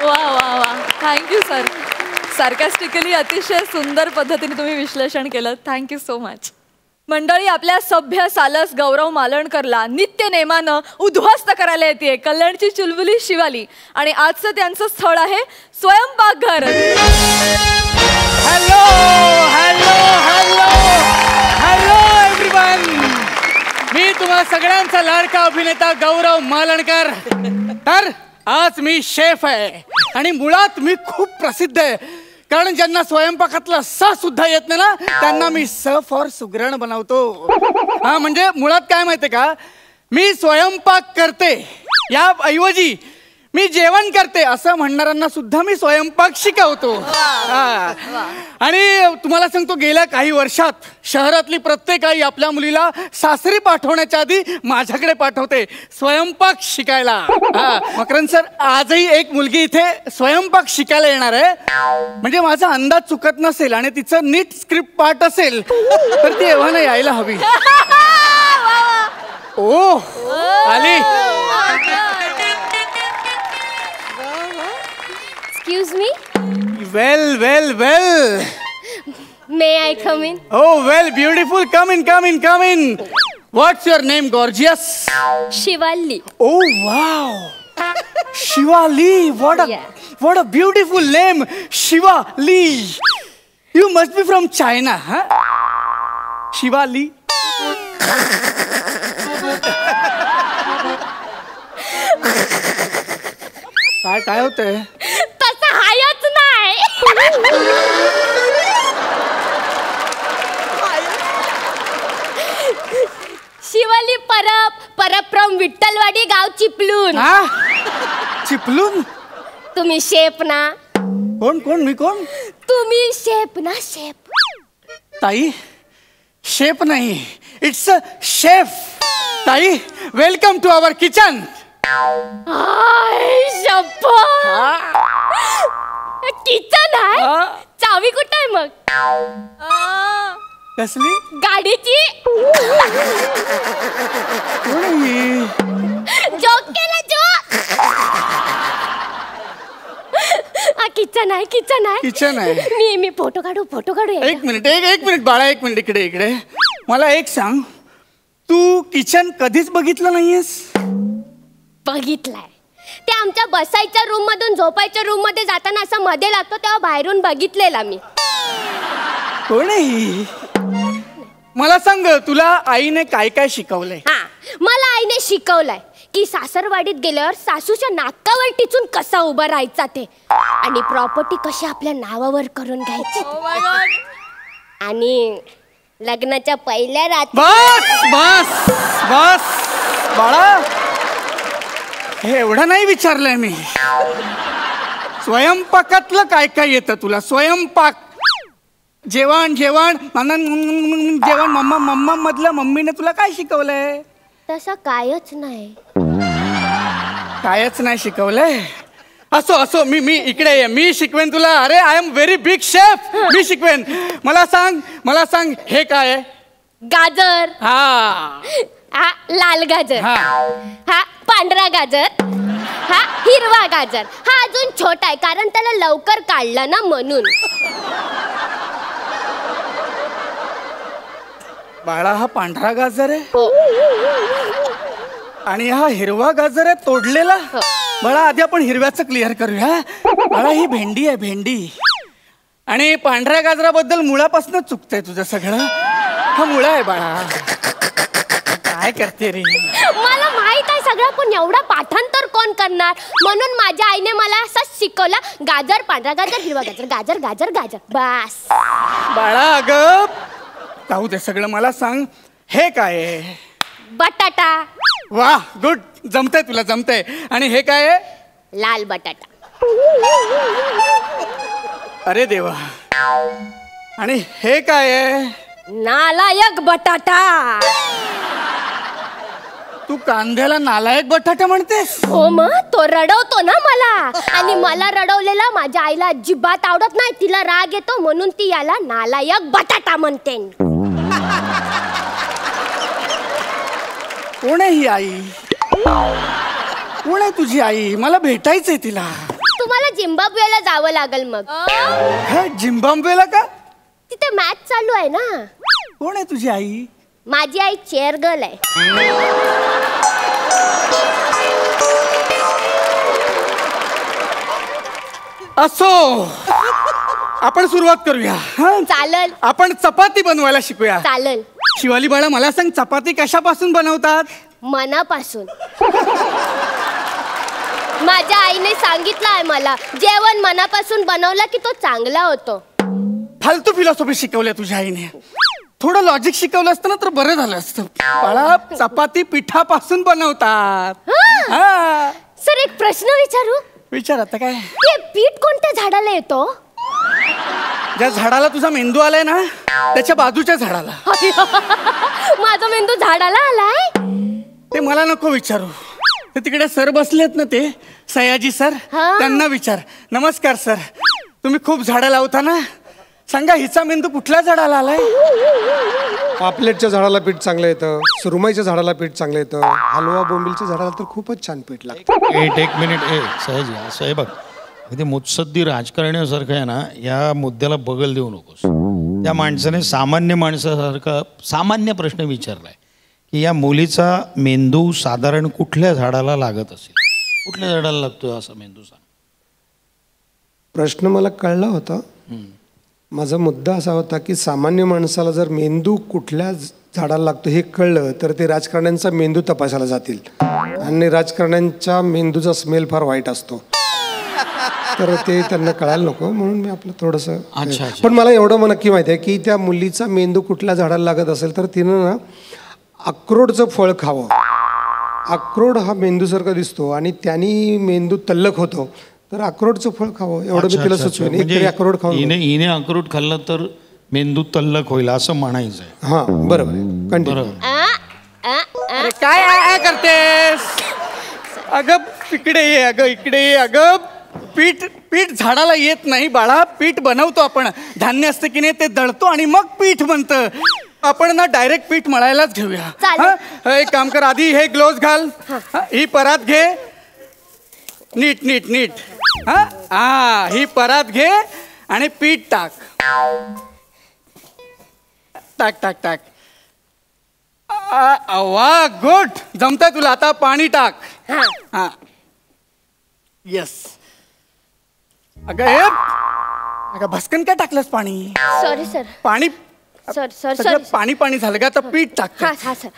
वा वा वा. Thank you sir. सार्कास्टिकली अतिशय सुंदर पद्धतीने तुम्ही विश्लेषण केलं. Thank you so much. मंडळी, आपल्या सभ्य सालस गौरव मालणकरला नित्य नेमानं उद्ध्वस्त करायला येते कल्याणची चुलबुली शिवाली आणि आजचं त्यांचं स्थळ आहे स्वयंपाकघर. Hello hello hello hello everyone. मी तुम्हा सगळ्यांचा लाडका अभिनेता गौरव मालणकर. तर आज मी शेफ आहे आणि मुळात मी खूप प्रसिद्ध आहे. कारण ज्यांना स्वयंपाकातला स सुद्धा येत नाही ना त्यांना मी स फॉर सुगरण बनवतो. हा म्हणजे मुळात काय माहितीये का, मी स्वयंपाक करते या ऐवजी मी जेवण करते असं म्हणणाऱ्यांना सुद्धा मी स्वयंपाक शिकवतो. आणि तुम्हाला सांगतो, गेल्या काही वर्षात शहरातली प्रत्येक आई आपल्या मुलीला सासरी पाठवण्याच्या आधी माझ्याकडे पाठवते स्वयंपाक शिकायला. मकरंद सर, आजही एक मुलगी इथे स्वयंपाक शिकायला येणार आहे. म्हणजे माझा अंदाज चुकत नसेल आणि तिचं नीट स्क्रिप्ट पाठ असेल तर ती एव्हाना यायला हवी. ओ आली. Excuse me? Well. May I come in? Oh, well, beautiful. Come in. What's your name, gorgeous? Shivali. Oh, wow. Shivali. What a beautiful name. Shivali. You must be from China, huh? Shivali. काय होतंय? तसं हायच नाही. Shivali Parab from Vitthalwadi, गाव चिपलून. चिपलून? तुम्ही chef ना? कोण मी कोण? तुम्ही शेफ ना? शेफ. ताई, शेफ नाही, इट्स अ शेफ. ताई, welcome to our kitchen. Kitchen आहे? चावी कुठे आहे मग? कसली? गाडीची. जोक केला जोक. किचन आहे. मी फोटो काढू. एक मिनिट बाळा, एक मिनिट इकडे. मला एक सांग, तू किचन कधीच बघितलं नाहीयेस? बघितलाय. ते आमच्या बसायच्या रूम मधून झोपायच्या रूम मध्ये जाताना असं मध्ये लागतो तेव्हा बाहेरून बघितलेला मी. कोण आहे? मला सांग, तुला आईने काय काय शिकवलंय? मला आईने शिकवलंय की सासरवाडीत गेल्यावर सासूच्या नाकावर टिचून कसा उभा राहायचा ते, आणि प्रॉपर्टी कशी आपल्या नावावर करून घ्यायची, आणि लग्नाच्या पहिल्या रात्री. बस बाळा, हे एवढं नाही विचारलंय मी. स्वयंपाकातलं काय काय येतं तुला? स्वयंपाक, जेवण मम्मा मधलं मम्मीने तुला काय शिकवलंय? तसं कायच नाही शिकवलंय. असो मी इकडे ये, मी शिकवेन तुला. अरे, I am very big chef. मी शिकवेन. मला सांग हे काय आहे? गाजर. हा हा लाल गाजर. हा. हा पांढरा गाजर. हा हिरवा गाजर. हा अजून छोटा आहे कारण त्याला लवकर काढला ना म्हणून. बाळा हा पांढरा गाजर आहे हो. आणि हा हिरवा गाजर आहे तोडलेला. बाळा आधी आपण हिरव्याचं क्लिअर करूया. बाळा ही भेंडी आहे भेंडी. आणि पांढऱ्या गाजराबद्दल मुळापासून चुकतंय तुझं सगळं. हा मुळा आहे बाळा. काय करते रे. मला माहित आहे सगळं पण एवढा पाठांतर कोण करणार म्हणून माझ्या आईने मला असंच शिकवलं. गाजर पांढरा गाजर हिरवा गाजर गाजर गाजर गाजर बस. बाळा अगं जाऊ दे सगळं. मला सांग हे काय आहे. बटाटा. वा गुड. जमतंय तुला जमतंय. आणि हे काय आहे. लाल बटाटा. अरे देवा. आणि हे काय आहे. नालायक बटाटा. तू कांद्याला नालायक बटाटा म्हणतेस. हो मग तो रडवतो ना मला. आणि मला रडवलेला माझ्या आईला अजिबात आवडत नाही. तिला राग येतो म्हणून ती याला नालायक बटाटा म्हणते. कोण आहे ही आई. कोण आहे तुझी आई. मला भेटायचंय तिला. तुम्हाला झिम्बाब्वेला जावं लागेल मग. काय झिम्बाब्वेला का. तिथे मॅच चालू आहे ना. कोण आहे तुझी आई. माझी आई चेअर गर्ल आहे. असो आपण सुरुवात करूया. चालेल. आपण चपाती बनवायला शिकूया. चालेल. शिवाली बाळा मला सांग चपाती कशापासून बनवतात. मनापासून. माझ्या आईने सांगितलं आहे मला जेवण मनापासून बनवलं की तो चांगला होतो. फालतू फिलॉसॉफी शिकवल्या तुझ्या आईने. थोडं लॉजिक शिकवलं असतं ना तर बरं झालं असतं. बाळा चपाती पिठापासून बनवतात. हा. सर एक प्रश्न विचारू. विचार आता काय. हे पीठ कोणत्या झाडाला येतो. ज्या झाडाला तुझा मेंदू आलाय ना त्याच्या बाजूच्या झाडाला. माझा मेंदू झाडाला आलाय. ते मला नको विचारू. ते तिकडे सर बसलेत ना ते सयाजी सर. त्यांना विचार. नमस्कार सर. तुम्ही खूप झाडं लावता ना. सांगा हिचा मेंदू कुठल्या झाडाला आलाय. पापलेटच्या झाडाला पीठ चांगलं येतं. सुरमईच्या झाडाला पीठ चांगलं येतं. हलवा बोंबिलच्या झाडाला तर खूपच छान पीठ लागतं. एक मिनिट. सहज असं आहे बघ. अगदी मुत्सद्दी राजकारण्यासारखं आहे ना. या मुद्द्याला बगल देऊ नकोस. त्या माणसाने सामान्य माणसासारखा सामान्य प्रश्न विचारलाय की या मुलीचा मेंदू साधारण कुठल्या झाडाला लागत असेल. कुठल्या झाडाला लागतो असा मेंदू सांग. प्रश्न मला कळला होता. माझा मुद्दा असा होता की सामान्य माणसाला जर मेंदू कुठल्या झाडाला लागतो हे कळलं तर ते राजकारण्यांचा मेंदू तपासायला जातील. आणि राजकारण्यांच्या मेंदूचा स्मेल फार वाईट असतो. तर ते त्यांना कळायला नको म्हणून मी आपलं थोडंसं. पण मला एवढं नक्की माहिती आहे की त्या मुलीचा मेंदू कुठल्या झाडाला लागत असेल तर तिनं ना अक्रोडचं फळ खावं. अक्रोड हा मेंदूसारखा दिसतो आणि त्यांनी मेंदू तल्लख होतो. तर अक्रोडचं फळ खावं एवढं मी तिला सुचवेन. एक तरी अक्रोड खाऊन. हिने अक्रोड खाल्लं तर मेंदू तल्लख होईल असं म्हणायचं आहे. हा बरोबर. कंटिन्यू. अरे काय करतेस. अगं इकडे ये. अगं इकडे ये. अगं पीठ पीठ झाडाला येत नाही बाळा. पीठ बनवतो आपण. धान्य असतं की नाही ते दळतो आणि मग पीठ बनतं. आपण ना डायरेक्ट पीठ मळायलाच घेऊया. एक काम कर आधी हे ग्लोव्ज घाल. ही परात घे. नीट नीट नीट. हा ही परात घे आणि पीठ टाक. टाक टाक टाक. वा गुड. जमतंय तुला. आता पाणी टाक. हा येस. अगं भस्कन काय टाकलंस पाणी. Sorry sir. पाणी सर सर सर पाणी पाणी झालं का. तर पीठ टाक. हा सर.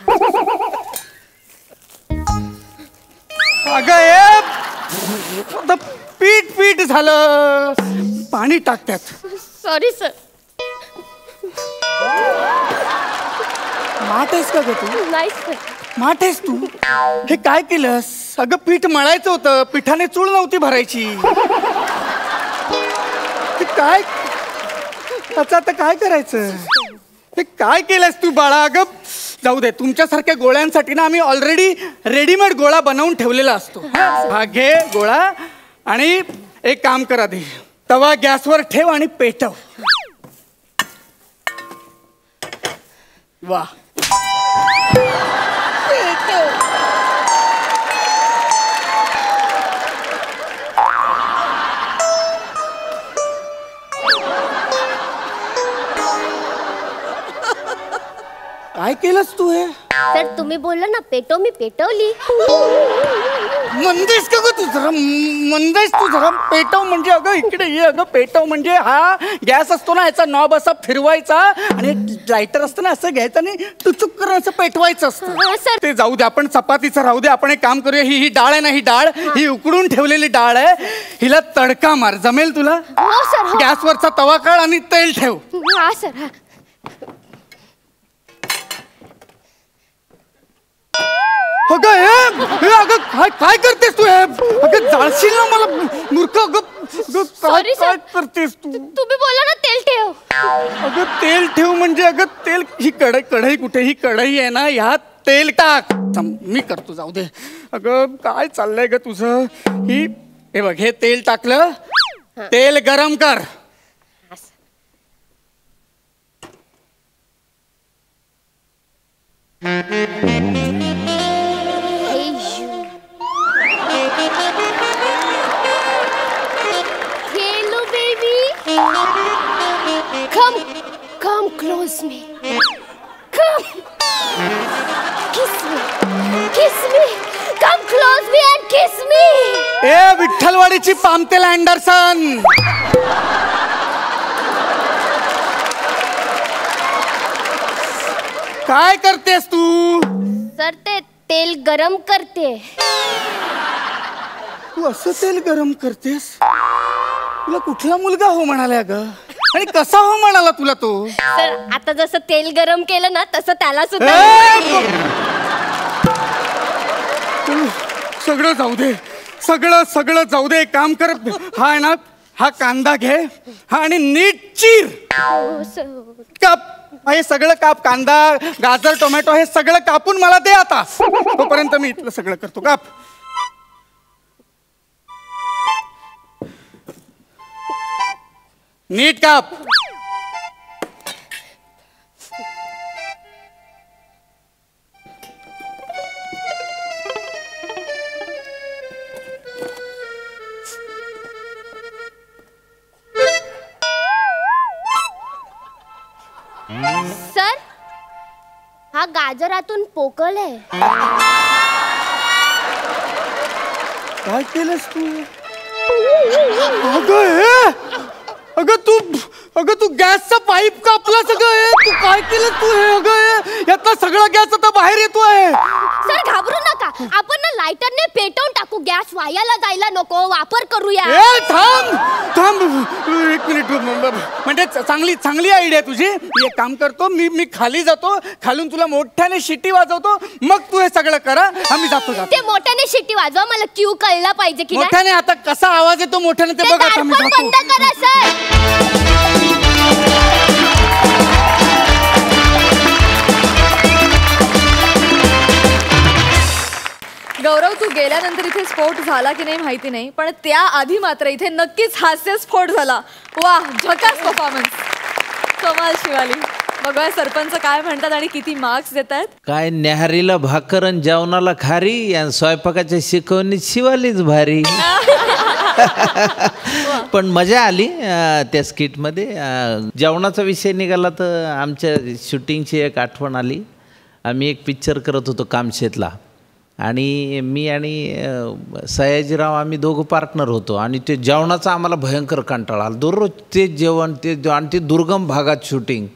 अगं पीठ पीठ झालं. पाणी टाक त्यात. Sorry sir. माठ आहेस का ग तू. नाही सर. माठ आहेस तू. हे काय केलंस. अगं पीठ मळायचं होतं. पिठाने चूळ नव्हती भरायची. काय आता काय करायचं. हे काय केलंस तू बाळा. अगं जाऊ दे. तुमच्यासारख्या गोळ्यांसाठी ना आम्ही ऑलरेडी रेडीमेड गोळा बनवून ठेवलेला असतो. हा घे गोळा आणि एक काम करा दे. तवा गॅसवर ठेव आणि पेटव. वा काय केलंस तू हे? तर तुम्ही बोलला ना पेटव, मी पेटवली. मंदेश का ग तू जरा, मंदेश तू जरा. पेटव म्हणजे अगं इकडे ये. अगं पेटव म्हणजे हा गॅस असतो ना, याचा नॉब असा फिरवायचा आणि लायटर असतं ना, असं घ्यायचं आणि टुचुक करून असं पेटवायचं असतं. ते जाऊ दे, आपण चपातीचं राहू दे. आपण एक काम करूया. ही डाळ आहे ना, ही डाळ ही उकडून ठेवलेली डाळ आहे. हिला तडका मार, जमेल तुला? हो सर. गॅसवरचा तवा काढ आणि तेल ठेव. हा सर. अगं हे अगं काय करतेस तू? हे अगं जाळशील ना मला, मूर्ख. अगं काय करतेस तू? तुम्ही बोला ना तेल ठेव. अगं तेल ठेव म्हणजे अगं तेल, ही कढई कुठे? ही कढई आहे ना, ह्यात तेल टाक. मी करतो, जाऊ दे. अगं काय चाललंय ग तुझं? हे बघ, हे तेल टाकलं, तेल गरम कर. Hello baby. Come close me. Come. Kiss me. Come close me and kiss me. ए विठ्ठलवाडीची पामतेल अँडरसन. काय करतेस तू? सर ते तेल गरम करते. तू असं तेल गरम करतेस? तुला कुठला मुलगा हो म्हणाला ग? आणि कसा हो म्हणाला तुला तो? सर आता जसं तेल गरम केलं ना, तसं त्याला सुद्धा. सगळं जाऊ दे, सगळं जाऊ दे. काम कर, हा आहे ना, हा कांदा घे, हा आणि नीट चीर. काप, हे सगळं काप. कांदा, गाजर, टोमॅटो हे सगळं कापून मला दे आता. तोपर्यंत मी इथलं सगळं करतो. काप. नीट काप. सर हा गाजरातून पोकळ आहे. काय केलंस तू? अगं तू गॅसचा पाईप कापला सगळं. तू काय केलं तू? हे अगं यातला सगळा गॅस आता बाहेर येतोय. सर घाबरू नका, आपण ना लायटरने पेटवून टाकू. गॅस वायाला जायला नको, वापर करूया. थांब एक मिनिट. म्हणजे चांगली आयडिया तुझी. एक काम करतो, मी खाली जातो, खालून तुला मोठ्याने शिटी वाजवतो, मग तू हे सगळं करा. आम्ही जातो. ते मोठ्याने शिटी वाजवा, मला क्यू कळला पाहिजे की मोठ्याने. आता कसा आवाज येतो मोठ्याने ते बघा. आम्ही जातो. बंद करा सर. गौरव, तू गेल्यानंतर इथे स्फोट झाला की नाही माहिती नाही, पण त्याआधी मात्र इथे नक्कीच हास्य स्फोट झाला. वा, झकास परफॉर्मन्स. कमाल शिवाली. बघा सरपंच काय म्हणतात आणि किती मार्क्स देत आहेत. काय न्याहारीला भाकर आणि जेवणाला खारी आणि स्वयंपाकाच्या शिकवणीत शिवालीच भारी. पण मजा आली त्या स्किटमध्ये. जेवणाचा विषय निघाला तर आमच्या शूटिंगची एक आठवण आली. आम्ही एक पिक्चर करत होतो कामशेतला, आणि मी आणि सयाजीराव आम्ही दोघं पार्टनर होतो. आणि ते जेवणाचा आम्हाला भयंकर कंटाळा आला. दररोज तेच जेवण आणि ते दुर्गम भागात शूटिंग.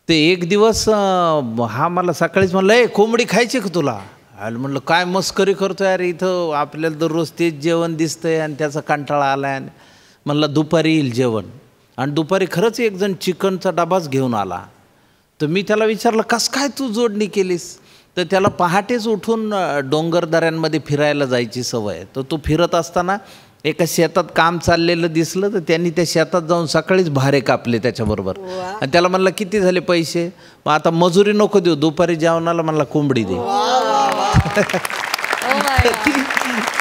ते एक दिवस हा मला सकाळीच म्हणलं, ए कोंबडी खायची का तुला? आलं. म्हणलं काय मस्करी करतो यार, इथं आपल्याला दररोज तेच जेवण दिसतंय आणि त्याचा कंटाळा आला आहे. म्हणलं दुपारी येईल जेवण. आणि दुपारी खरंच एक जण चिकनचा डबाच घेऊन आला. तर मी त्याला विचारलं, कसं काय तू जोडणी केलीस? तर त्याला पहाटेच उठून डोंगरदऱ्यांमध्ये फिरायला जायची सवय. तर तो फिरत असताना एका शेतात काम चाललेलं दिसलं, तर त्यांनी त्या शेतात जाऊन सकाळीच भारे कापले त्याच्याबरोबर. आणि त्याला म्हणलं किती झाले पैसे? मग आता मजुरी नको देऊ, दुपारी जेवणाला म्हणला कोंबडी दे.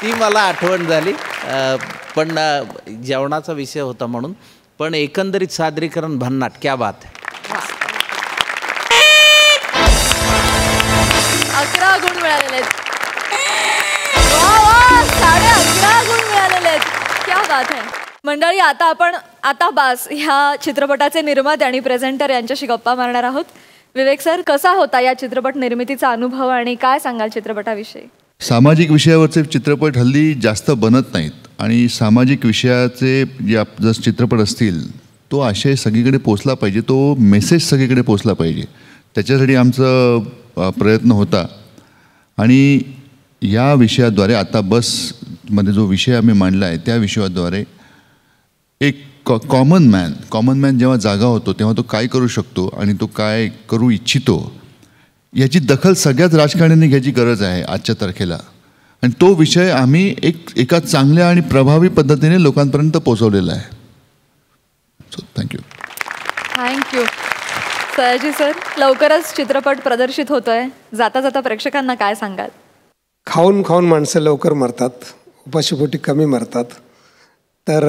ती मला आठवण झाली. पण जेवणाचा विषय होता म्हणून. पण एकंदरीत सादरीकरण भन्नाट, क्या बात आहे. मंडळी, आता बास ह्या चित्रपटाचे निर्माते आणि प्रेझेंटर यांच्याशी गप्पा मारणार आहोत. विवेक सर, कसा होता या चित्रपट निर्मितीचा अनुभव आणि काय सांगाल चित्रपटाविषयी? सामाजिक विषयावरचे चित्रपट हल्ली जास्त बनत नाहीत आणि सामाजिक विषयाचे जर चित्रपट असतील तो आशय सगळीकडे पोचला पाहिजे, तो मेसेज सगळीकडे पोचला पाहिजे. त्याच्यासाठी आमचा प्रयत्न होता आणि या विषयाद्वारे आता बसमध्ये जो विषय आम्ही मांडला आहे त्या विषयाद्वारे एक कॉमन मॅन जेव्हा जागा होतो तेव्हा तो काय करू शकतो आणि तो काय करू इच्छितो याची दखल सगळ्याच राजकारण्यांनी घ्यायची गरज आहे आजच्या तारखेला. आणि तो विषय आम्ही एका चांगल्या आणि प्रभावी पद्धतीने लोकांपर्यंत पोहोचवलेला आहे. So thank you. सयाजी सर, लवकरच चित्रपट प्रदर्शित होतोय, जाता जाता प्रेक्षकांना काय सांगाल? खाऊन खाऊन माणसं लवकर मरतात, उपाशीपोटी कमी मरतात. तर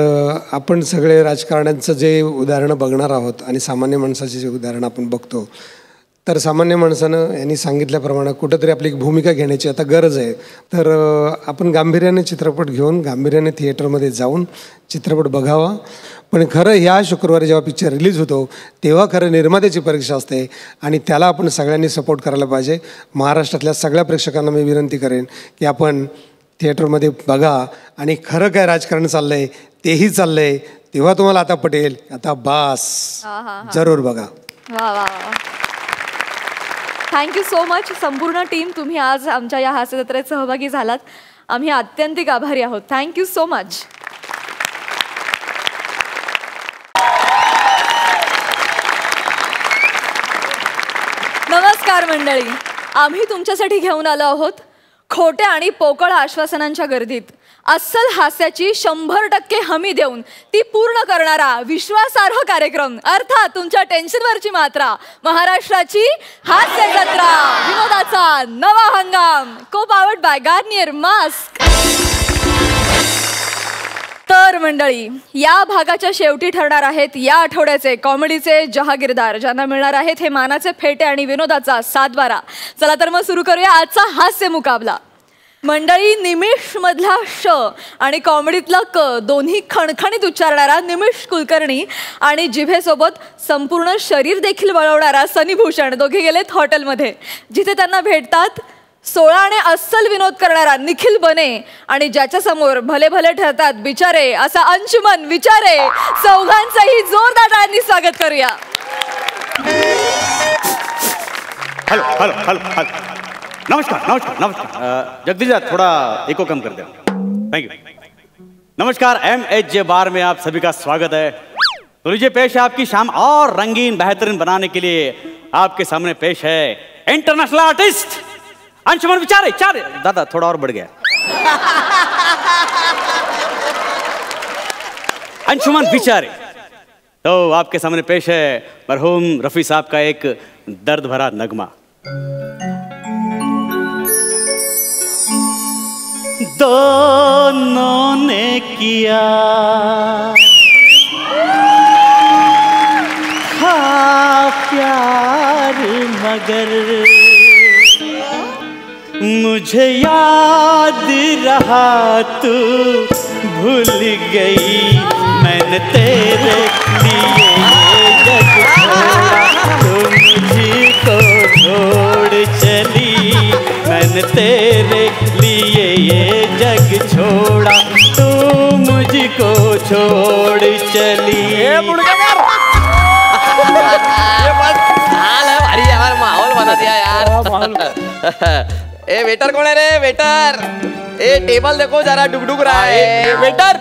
आपण सगळे राजकारण्यांचं जे उदाहरणं बघणार आहोत आणि सामान्य माणसाचे जे उदाहरण आपण बघतो, तर सामान्य माणसानं यांनी सांगितल्याप्रमाणे कुठंतरी आपली एक भूमिका घेण्याची आता गरज आहे. तर आपण गांभीर्याने चित्रपट घेऊन गांभीर्याने थिएटरमध्ये जाऊन चित्रपट बघावा. पण खरं ह्या शुक्रवारी जेव्हा पिक्चर रिलीज होतो तेव्हा खरं निर्मात्याची परीक्षा असते आणि त्याला आपण सगळ्यांनी सपोर्ट करायला पाहिजे. महाराष्ट्रातल्या सगळ्या प्रेक्षकांना मी विनंती करेन की आपण थिएटरमध्ये बघा आणि खरं काय राजकारण चाललं आहे तेही चाललं आहे, तेव्हा तुम्हाला आता पटेल. आता बास, जरूर बघा. वा वा वा, थँक्यू सो मच संपूर्ण टीम, तुम्ही आज आमच्या या हास्य जत्रेत सहभागी झालात. आम्ही अत्यंतिक आभारी आहोत. Thank you so much. नमस्कार मंडळी, आम्ही तुमच्यासाठी घेऊन आलो आहोत खोट्या आणि पोकळ आश्वासनांच्या गर्दीत अस्सल हास्याची 100% हमी देऊन ती पूर्ण करणारा विश्वासार्ह कार्यक्रम, अर्थात तुमच्या टेन्शनवरची मात्रा, महाराष्ट्राची हास्य जत्रा, विनोदाचा नवा हंगाम, को पावर्ड बाय गार्नियर मास्क. तर मंडळी, या भागाच्या शेवटी ठरणार आहेत या आठवड्याचे कॉमेडीचे जहागीरदार, ज्यांना मिळणार आहेत हे मानाचे फेटे आणि विनोदाचा 7-12. चला तर मग सुरू करूया आजचा हास्य मुकाबला. मंडळी, निमिष मधला श आणि कॉमेडीतला क दोन्ही खणखणीत उच्चारणारा निमिष कुलकर्णी आणि जिभेसोबत संपूर्ण शरीर देखील वळवणारा सनी भूषण दोघे गेलेत हॉटेलमध्ये, जिथे त्यांना भेटतात 16 अस्सल विनोद करणारा निखिल बने आणि ज्याच्या समोर भले भले ठरतात बिचारे असा अंशुमन विचारे. चौघांचंही जोरदार टाळ्यांनी स्वागत करूया. हेलो हेलो हेलो हेलो, नमस्कार नमस्कार नमस्कार. जगदीश थोड़ा इको कम कर दे. Thank you. नमस्कार, MHJ बार में आप सभी का स्वागत है. तो लीजिए पेश है आपकी शाम और रंगीन बेहतरीन बनाने के लिए आपके सामने पेश है इंटरनेशनल आर्टिस्ट अंशुमन विचारे. चारे दादा थोड़ा और बढ़ गया. अंशुमन विचारे. तो आपके सामने पेश है मरहूम रफी साहब का एक दर्द भरा नगमा. दोनों ने किया हाँ प्यार मगर मुझे याद रहा तू भूल गई मैंने तेरे लिए जग छोड़ा तू मुझको छोड़ चली मैंने तेरे लिए ये जग छोड़ा तू मुझको छोड़ चली. माहौल बना दिया यार. ए वेटर कौन है रे? वेटर, ए टेबल देखो जरा डुगडुग रहा है. वेटर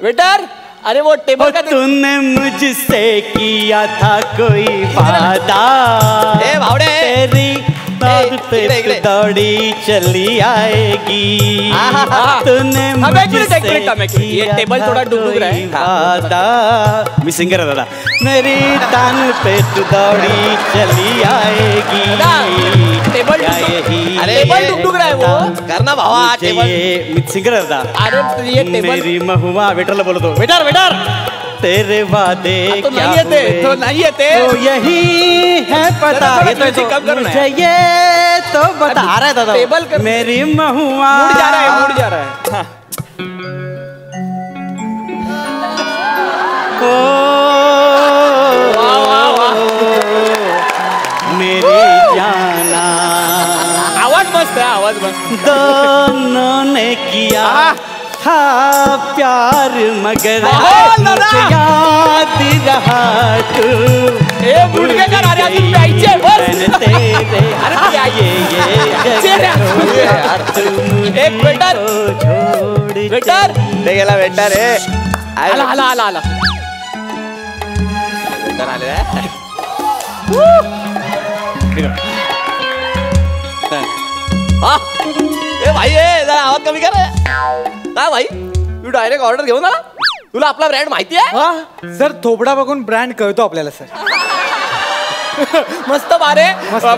वेटर, अरे वो टेबल का तूने मुझसे किया था कोई वादा, ए भावड़े तेरी बात पे दौड़ी चली आएगी. तूने मुझसे ये टेबल थोड़ा डुगडुग रहा है. वादा मी सिंगर दादा, मेरी तान पे तू दौड़ी चली आएगी. टेबल टेबल डुगडुग रहा है वो, करना भावा टेबल. मी सिंगर दादा. अरे ये टेबल मेरी महुआ वेटरला बोलतो. वेटर वेटर, तेरे वादे तो क्या नहीं हुए तो नहीं है तो यही है पता. ये तो मुझे ये तो बता आ रहा है दादा. टेबल कर मेरी महुआ मुड़ जा रहा है. मस्त आहे आवाज मस्त. दोनों ने किया था प्यार मगर मुझे याद रहा तू. ए मुंडकेकर अरे अजून प्यायचे बस. तेरे एक वेटर वेटर ते गेला वेटर रे. आला आला आला आला वेटर आले. ए भाई ए जरा आवाज कमी कर. काय भाई तू डायरेक्ट ऑर्डर घेऊन आला. तुला आपला ब्रँड माहिती आहे. सर थोबडा बघून ब्रँड कळतो आपल्याला सर. मस्त बारे.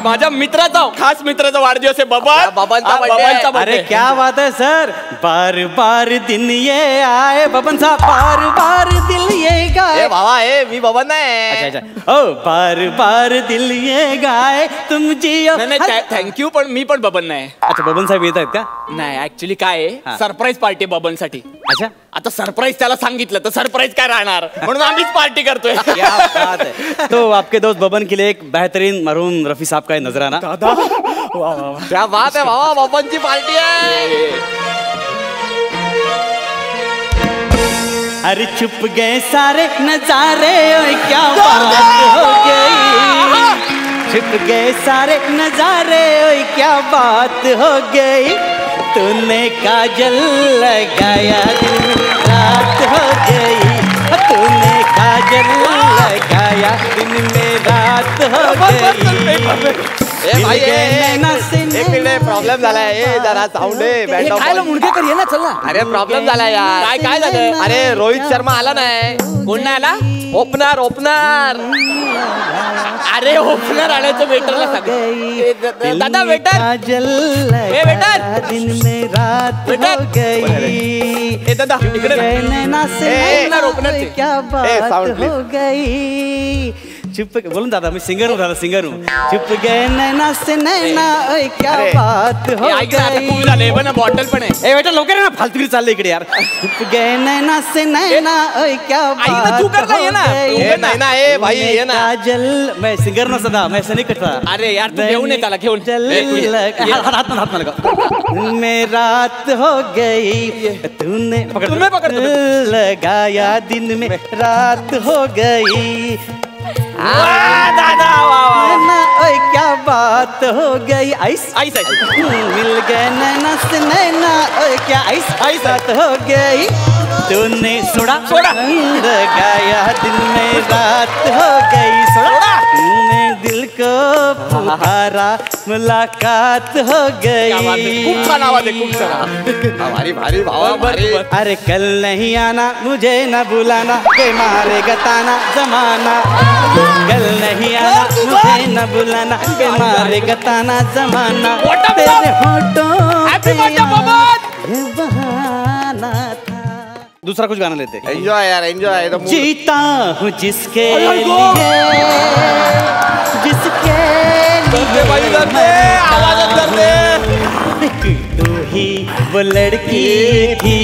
माझ्या मित्राचा खास मित्राचा वाढदिवस आहे बाबा. बाबांचा. अरे क्या बात है सर. बार बार दिन ये आए बबन साहब. बार बार दिल ये गाए. बाबा ए मी बबन नाही. अच्छा ओ बार बार दिल ये गाए तुम जियो. नाही थँक्यू पण मी पण बबन नाही. अच्छा बबन साहेब येत आहेत का. नाही ऍक्च्युली काय आहे सरप्राईज पार्टी बबन साठी. अच्छा आता सरप्राईज त्याला सांगितलं तर सरप्राईज काय राहणार म्हणून आम्हीच पार्टी करतोय. क्या बात है. तो आपके दोस्त बबन के लिए एक बेहतरीन मरहूम रफी साहब का नजराना. क्या बात है बाबा बबनची पार्टी आहे. अरे छुप गए सारे नजारे क्या बात हो गई. छुप गए सारे नजारे क्या बात हो गई. तूने काजल लगाया दिन रात हो गई. तूने काजल लगाया दिन में रात हो गई. प्रॉब्लेम झालाय. जरा साऊंड आहे मुंडकेकर ये ना चल ना. अरे प्रॉब्लेम झालाय यार. काय झालं. अरे रोहित शर्मा आला नाही. कोण नाही आला. Opener opener. अरे ओपनर आणायचं वेटरला सांग. दादा वेटर ए वेटर दिन में रात हो गई. ए दादा इकडे ओपनर ओपनर क्या बात हो गई. चुप बोलून दादा मी सिंगर हूँ. दादा सिंगर हूँ. चुप गए नैना से नैना क्या बात हो गई. बॉटल पण आहे. ए बेटा लवकर ना फालतूगिरी चालले इकडे यार. चुप गए नैना से नैना क्या बात हो गई. नैना ए भाई ये ना काजल मैं सिंगर ना सदा मैं ऐसा नहीं करता. अरे यार तू घेऊन ये त्याला घेऊन. हाथ में लगा. में रात हो गई. तूने पकड़ लगाया दिन में रात हो गई. दादा ओए क्या बात हो गई. आइस आइस मिल गए नैना से नैना. ओए क्या आइस आइस बात हो गई. तूने सोड़ा लगाया दिन में रात हो गई. सोड़ा तूने दिल को पुकारा मुलाकात हो गई. खूप छान आवाज आहे. खूप छान भारी भारी भावा. अरे कल नहीं आना मुझे न बुलाना के मारेगा ताना जमाना. कल नहीं आना मुझे न बुलाना के मारेगा ताना जमाना. तेरे होठों पे बहाना था. दूसरा कुछ गाना लेते. एंजॉय यार एंजॉय. जीता हूँ जिसके लिए जिसके लिए आवाज करते. तू ही वो लड़की थी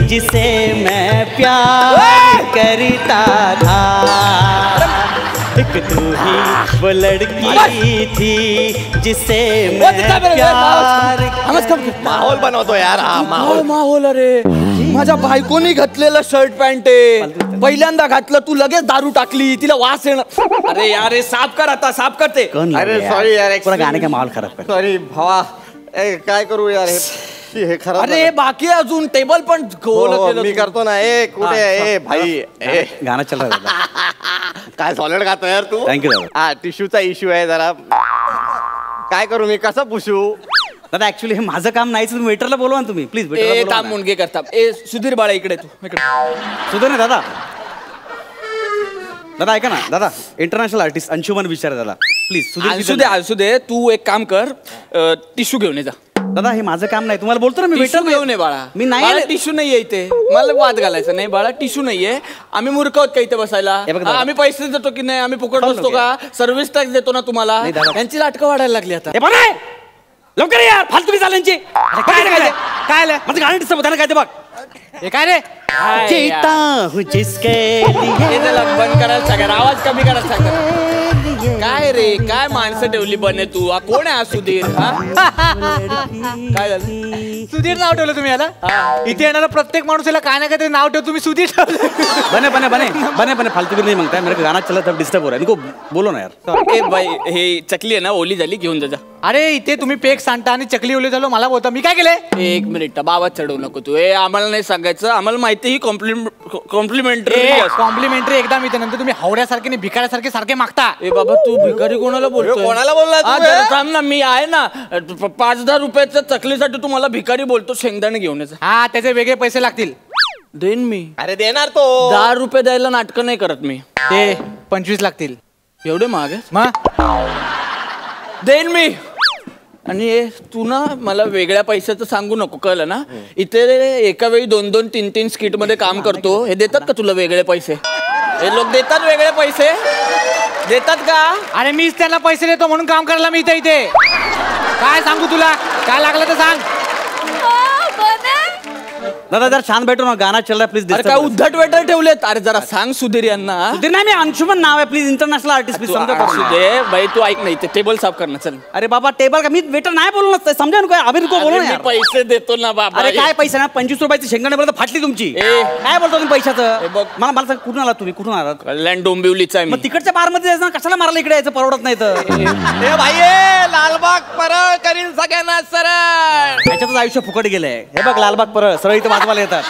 जिसे मैं प्यार करता था. एक तू ही वो लड़की थी जिसे मैं प्यार. माहोल बनवतो यार. हा माहोल. अरे माझ्या बायकोनी घातलेलं शर्ट पॅन्ट आहे. पहिल्यांदा घातलं तू लगेच दारू टाकली. तिला वास येणार. अरे यार हे साफ कर आता. साफ करते. अरे सॉरी यार पूरा गाने का माहौल खराब कर. सॉरी भावा. काय करू यार हे खराब. अरे बाकी अजून टेबल पण मी करतो ना. ए कुठे ए भाई ए गाना चल रहा है. काय सॉलिड गातो यार तू. थँक्यू. हा टिश्यूचा इश्यू आहे जरा. काय करू मी कसं पुसू. दादा ऍक्च्युली हे माझं काम नाहीच. तुम्ही वेटरला बोलवा ना तुम्ही प्लीज. काम मुंडके करता. ए सुधीर बाळा इकडे तू इकडे. सुधीर नाही दादा. दादा ऐका ना दादा. इंटरनॅशनल आर्टिस्ट अंशुमन विचार दादा प्लीज. असू दे तू एक काम कर. टिश्यू घेऊन ये जा. दादा हे माझं काम नाही. तुम्हाला बोलतो ना मी टिश्यू घेऊन ये बाळा. मी नाही. टिश्यू नाहीये इथे. मला वाद घालायचा नाही बाळा. टिश्यू नाहीये. आम्ही मूर्ख आहोत का इथे बसायला. आम्ही पैसे देतो की नाही. आम्ही फुकट बसतो का. सर्व्हिस टॅक्स देतो ना तुम्हाला. यांची नाटकं वाढायला लागली आता. लवकर यार फालतू चालायची. काय काय माझं गाणं डिस्टर्ब होतं काय ते बघ. हे काय रे. जीता हूँ जिसके लिए बंद करायला सांगा. आवाज कमी करायला सांगा. काय रे काय माणसं ठेवली बने तू कोण आहे हा सुधीर काय झालं सुधीर नाव ठेवलं तुम्ही याला इथे येणारा प्रत्येक माणूस याला काय ना काय नाव ठेव तुम्ही सुधीर ठेवलं बने बने बने बने बने फालतू नहीं मांगता है मेरे गाना चला तब डिस्टर्ब हो रहा है इनको बोलो ना यार ए भाई हे चकली आहे ना ओली झाली घेऊन जा अरे इथे तुम्ही पेक सांगता आणि चकली ओली झालो मला बोलता मी काय केले एक मिनिट बाबा चढवू नको तू आम्हाला नाही सांगायचं आम्हाला माहिती ही कॉम्प्लिमेंटरी कॉम्प्लिमेंटरी एकदा मी नंतर तुम्ही हावड्यासारखे आणि भिकाऱ्यासारखे सारखे मागता ए बाबा तू भिकारी कोणाला बोलतो कोणाला बोलला थांब ना मी आहे ना 5,000 रुपयाच्या चकलीसाठी तू मला भिकारी बोलतो शेंगदाणे घेऊन यायचं हा त्याचे वेगळे पैसे लागतील देईन मी अरे देणार तो 10 रुपये द्यायला नाटकं नाही करत मी ते 25 लागतील एवढे महाग आहे मग देईन मी आणि तू ना मला वेगळ्या पैशाचं सांगू नको कळलं ना इथे एका वेळी 2-2, 3-3 स्किट मध्ये काम करतो हे देतात का तुला वेगळे पैसे हे लोक देतात वेगळे पैसे देतात का अरे मीच त्यांना पैसे देतो म्हणून काम करायला मी इथे काय सांगू तुला काय लागलं तर सांग दादा जरा शांत बैठो ना गाना चल रहा है प्लीज अरे काय उद्धट वेटर ठेवलेत अरे जरा सांग सुधीर यांना सुधीर नाही मी अंशुमन नाव आहे प्लीज इंटरनॅशनल आर्टिस्ट प्लीज समजा भाई तू ऐक नाही ते टेबल साफ करना चल अरे बाबा टेबल का मी वेटर नाही बोलू ना समजा ना अभी को बोलो ना पैसे देतो ना बाबा अरे काय पैसे ना 25 रुपयाची शेंगदाण्यापर्यंत फाटली तुमची काय बोलतो तुम्ही पैशाचं मला सांग कुठून आलात तुम्ही कुठून आलात कल्याण डोंबिवलीचा आहे मग तिकडच्या बार मध्ये जायचं कशाला मारायला इकडे यायचं परवडत नाही तर भाई लालबाग परळ करीन सगळ्यांना सरळ याच्यातच आयुष्य फुकट गेलंय हे बघ लालबाग परळ सरळ इथे वाजवायला येतात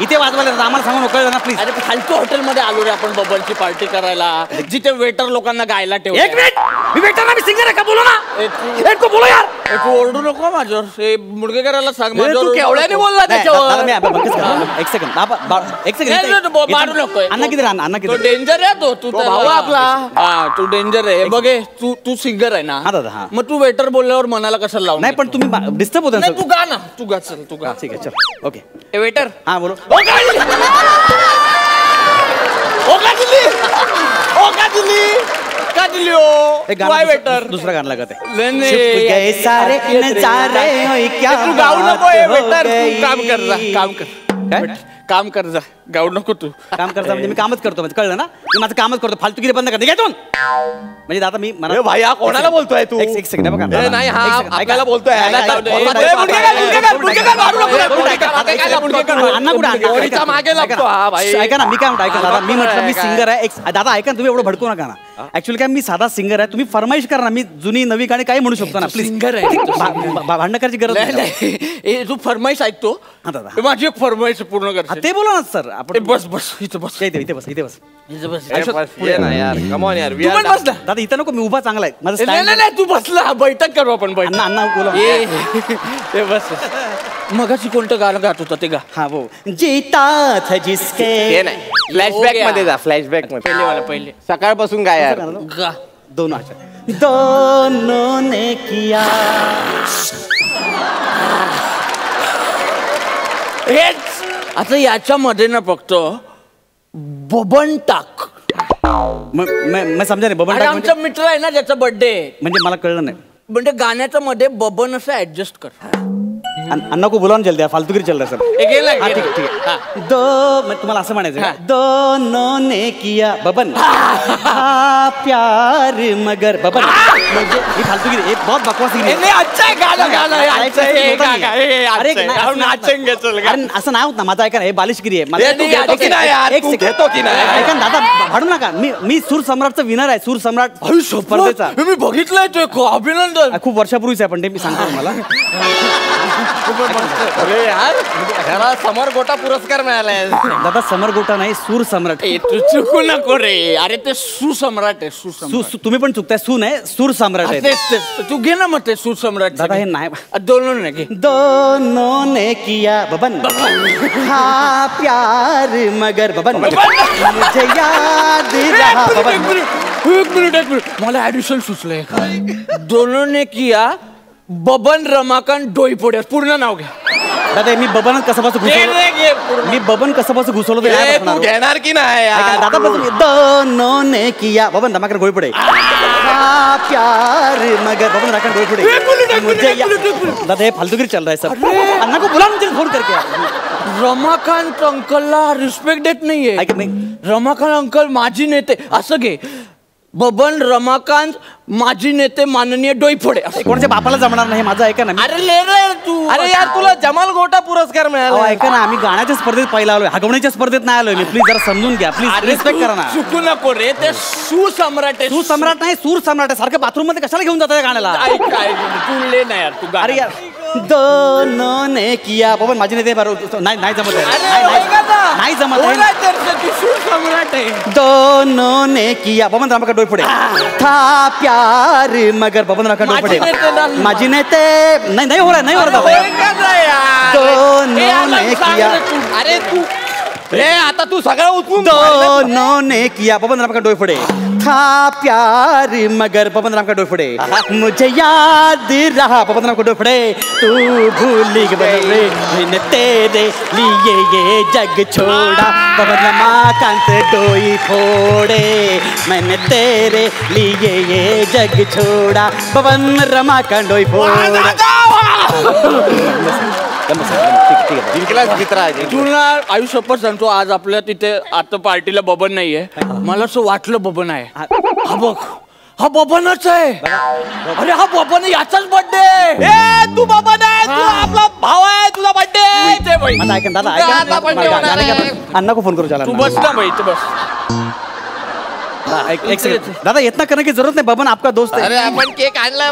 इथे वाजवायला येतात आम्हाला सांगू नको ना प्लीज अरे फालतू हॉटेल मध्ये आलो रे आपण बबलची पार्टी करायला जिथे वेटर लोकांना गायला ठेव एक मिनिट मी वेटर ना मी सिंगर आहे का बोलो ना एक बोलो यार तू ओरडू नको माझ्यावर हे मुडगे करायला सांग तू केवढ्याने बोलला त्याच्यावर एक सेकंड मारू नको अण्णा किती राहणार अण्णा किती डेंजर आहे तो तू भाऊ आपला हा तू डेंजर आहे बघे तू सिंगर आहे ना मग तू वेटर बोलल्यावर मनाला कशाला लावून नाही पण तुम्ही डिस्टर्ब होता तू गा ना तू गा चल तू गा ठीक आहे चल ओके वेटर हा बोलो वेटर दुसरा गाणं लागत आहे सारे तू गाऊ नको वेटर काम कर जा काम कर जा गाऊ नको तू काम करता म्हणजे मी कामच करतो म्हणजे कळलं ना मी माझं कामच करतो फालतू किती बंद करते घेतून म्हणजे आता मी भाई हा कोणाला बोलतोय तू एक सेकंड बघा नाही हा आपल्याला बोलतोय ऐका ना मी काय म्हणतो ऐका दादा मी म्हटलं मी सिंगर आहे दादा ऐका तुम्ही एवढं भडकू नका ना ऍक्च्युअली काय मी साधा सिंगर आहे तुम्ही फरमाईश करा ना मी जुनी नवी गाणी काही म्हणू शकतो ना प्लीज सिंगर आहे भांडण करायची गरज नाही तू फरमाईश ऐकतो माझी एक फरमाईश पूर्ण कर ते बोला ना सर आपण बस बस इथं बस इथे बस इथे बस दादा इथं नको मी उभा चांगला आहे माझं नाही तू बसला बैठक करू आपण अण्णा बोला बस मगाशी कोणतं गाणं गात होतं ते गा हा वो जीता था जिसके फ्लॅशबॅक मध्ये जा फ्लॅशबॅक मध्ये पहिले सकाळपासून काय यार गा दोनों ने किया आता याच्यामध्ये ना फक्त बबन टाक मैं समजा नाही बबन टाक आमचा मित्र आहे ना ज्याचा बर्थडे म्हणजे मला कळलं नाही म्हणजे गाण्याच्या मध्ये बबन असं ऍडजस्ट कर अन्ना को बुलावून चलते फालतूगिरी चल रहा सर ठीक है दो मैं तुम्हाला असं म्हणायचं दोनों ने किया बबन प्यार मगर बबन म्हणजे ही फालतूगिरी एक बहुत बकवास अच्छा है गाना अरे असं नाही होत ना माझा ऐका हे बालिशगिरी आहे ऐका दादा भाडू नका मी सूर सम्राटचा विनर आहे सूर सम्राट स्पर्धेचा मी बघितलंय तो अभिनंदन खूप वर्षापूर्वीच आहे पण ते मी सांगतो तुम्हाला अरे यार ह्याला समरगोटा पुरस्कार मिळालाय दादा समरगोटा नाही सूर सम्राट तू चुकू नको रे अरे ते सुसम्राट आहे सुसम्राट तुम्ही पण चुकताय सू नाही सूर सम्राट आहे तू घे ना मग ते सुसम्राट दादा हे नाही दोनों ने किया बबन हा प्यार मगर बबन मुझे याद रहा बबन एक मिनिट मला ऍडिशन सुचलंय दोनों ने किया बबन रमाकांत डोईफोडे पूर्ण नाव घ्या दादा मी बबन कसं घुसवलं मी बबन कसं घुसवलं तू घेणार की नाही दादा दोनों ने किया बबन रमाकांत डोईफोडे प्यार मगर बबन रमाकांत डोईफोडे दादा हे फालतूगिरी चल रहा है सर अन्ना को बुला मुझे फोन करके रमाकांत अंकलला रिस्पेक्ट देत नाहीये रमाकांत अंकल माझी नेते असं घे बबन रमाकांत माजी नेते माननीय डोईफोडे. कोणाच्या बापाला जमणार नाही माझं, ऐका ना. अरे ले रे तू. अरे यार तुला जमाल गोटा पुरस्कार मिळाला. ऐका ना, आम्ही गाण्याच्या स्पर्धेत पहिला आलोय, हगवण्याच्या स्पर्धेत नाही आलोय मी. प्लीज जरा समजून घ्या, प्लीज रिस्पेक्ट करा ना. चुकू नको रे, ते सुसम्राट आहे. सुसम्राट नाही, सूर सम्राट आहे. सारखं बाथरूम मध्ये कशाला घेऊन जाता गाण्याला? तू ले ना यार तू. अरे यार दोनों ने किया बबन माझी नेते नाही जमत आहे, नाही जमत आहे. दोनों ने किया बबन रामका डोईफोडे था प्यार मगर बबन रामका डोईफोडे माझी नेते नाही हो रहा, नाही हो रहा. दोनों ने किया. अरे तू आता तू सगळं उचलून. दोनों ने किया बबन रामका डोईफोडे था प्यार मगर बबन रामका डोईफोडे मुझे याद रहा बबन रामका डोईफोडे तू भूल गए मैंने तेरे लिए ये जग छोड़ा बबन रमाकांत डोईफोडे मैंने तेरे लिए ये जग छोड़ा बबन रमाकांत डोईफोडे. तुला आयुष्यभर सांगतो, आज आपल्या तिथे आता पार्टीला बबन नाहीये. मला असं वाटलं बबन आहे. हा बघ, हा बबनच आहे. अरे हा बबन याचाच बर्थडे. तू बबन आहे, तू आपला भाव आहे, तुझा बर्थडे. ऐका दादा, अण्णा को फोन करू चला. तू बस ना भाई, तू बस. एक सेकंड दादा, इतना करने की जरूरत नहीं, बबन आपका दोस्त है. अरे आपण केक आणलाय,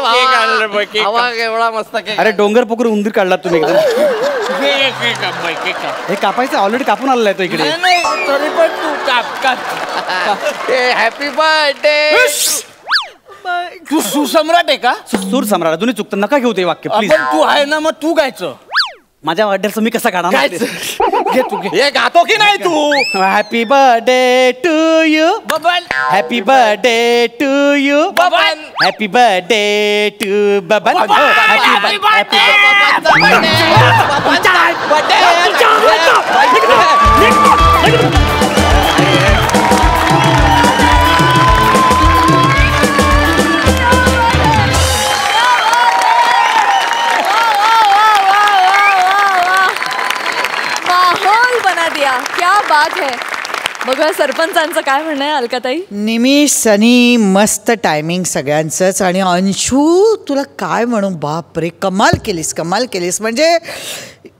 एवढा मस्त केक. अरे डोंगर पकडून उंदीर काढला तुम्ही एकदम. हे कापायचं ऑलरेडी कापून आलेला आहे तो इकडे. तरी पण तू काप. Happy birthday. तू सुसम्राट आहे का? सूर सम्राट. तुम्ही चुकतं, नका घेऊ ते वाक्य प्लीज. तू आहे ना, मग तू गायचं. माझ्या बर्थडेचं मी कसं काढणार? घे तू घे. हे गातो की नाही तू? Happy birthday to you Baban. Happy birthday to you Baban. Happy birthday to Baban. Happy birthday. क्या बात है. बघा सरपंचांचं काय म्हणणं आहे अलकाताई? निमिष, सनी मस्त टायमिंग सगळ्यांचंच. आणि अंशू तुला काय म्हणू, बाप रे कमाल केलीस, कमाल केलीस. म्हणजे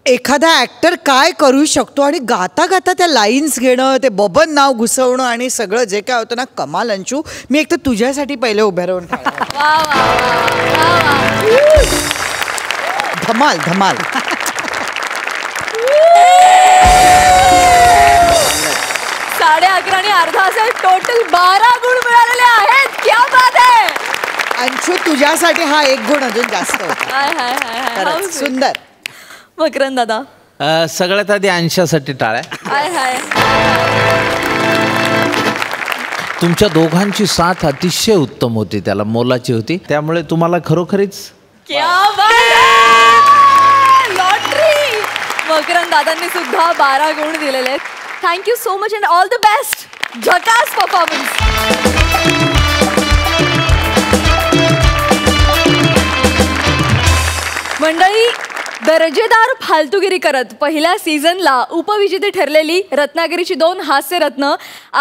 एखादा ॲक्टर काय करू शकतो आणि गाता गाता त्या लाईन्स घेणं, ते बबन नाव घुसवणं आणि सगळं जे काय होतं ना, कमाल अंशू. मी एक तर तुझ्यासाठी पहिले उभ्या राहून धमाल धमाल. 11:30 आणि अर्धा असे टोटल 12 गुण मिळालेले आहेत. क्या बात आहे अंशू, तुझ्यासाठी हा एक गुण अजून जास्त होता. सुंदर. मकरंद दादा, सगळ्यात आधी अंशासाठी टाळ्या. तुमच्या दोघांची साथ अतिशय उत्तम होती, त्याला मोलाची होती. त्यामुळे तुम्हाला खरोखरीच क्या बात. लॉटरी. मकरंद दादांनी सुद्धा 12 गुण दिलेले आहेत. Thank you so much and all the best. झकास परफॉर्मन्स. मंडळी, दर्जेदार फालतूगिरी करत पहिल्या सीझनला उपविजेते ठरलेली रत्नागिरीची 2 हास्यरत्न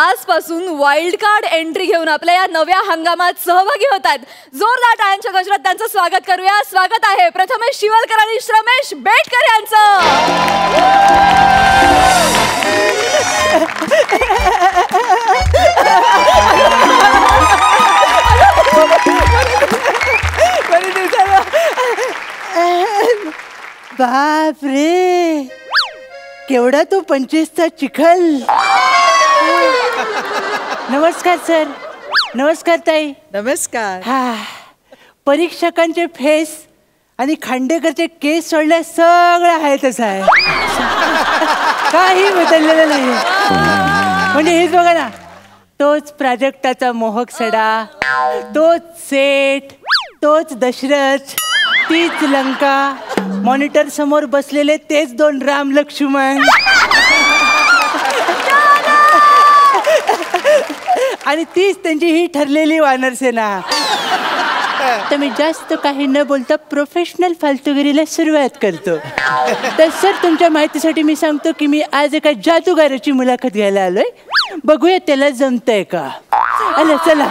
आजपासून वाईल्ड कार्ड एंट्री घेऊन आपल्या या नव्या हंगामात सहभागी होत आहेत. जोरदार टाळ्यांच्या गजरात त्यांचं स्वागत करूया. स्वागत आहे प्रथमेश शिवलकर आणि श्रमेश बेटकर यांचं. बाप रे, केवढा तो 25चा चिखल. नमस्कार सर. नमस्कार ताई. नमस्कार. हा, परीक्षकांचे फेस आणि खांडेकरचे केस सोडले सगळं आहे तसं आहे, काही बदललेलं नाही. म्हणजे हेच बघा ना, तोच प्राजक्ताचा मोहक सडा, तोच सेट, तोच दशरथ, तीच लंका, मॉनिटर समोर बसलेले तेच 2 राम लक्ष्मण आणि तीच त्यांची ही ठरलेली वानरसेना. तर मी जास्त काही न बोलता प्रोफेशनल फालतूगिरीला सुरुवात करतो. तर सर, तुमच्या माहितीसाठी मी सांगतो की मी आज एका जादूगाराची मुलाखत घ्यायला आलोय. बघूया त्याला जमतंय का. आलं चला.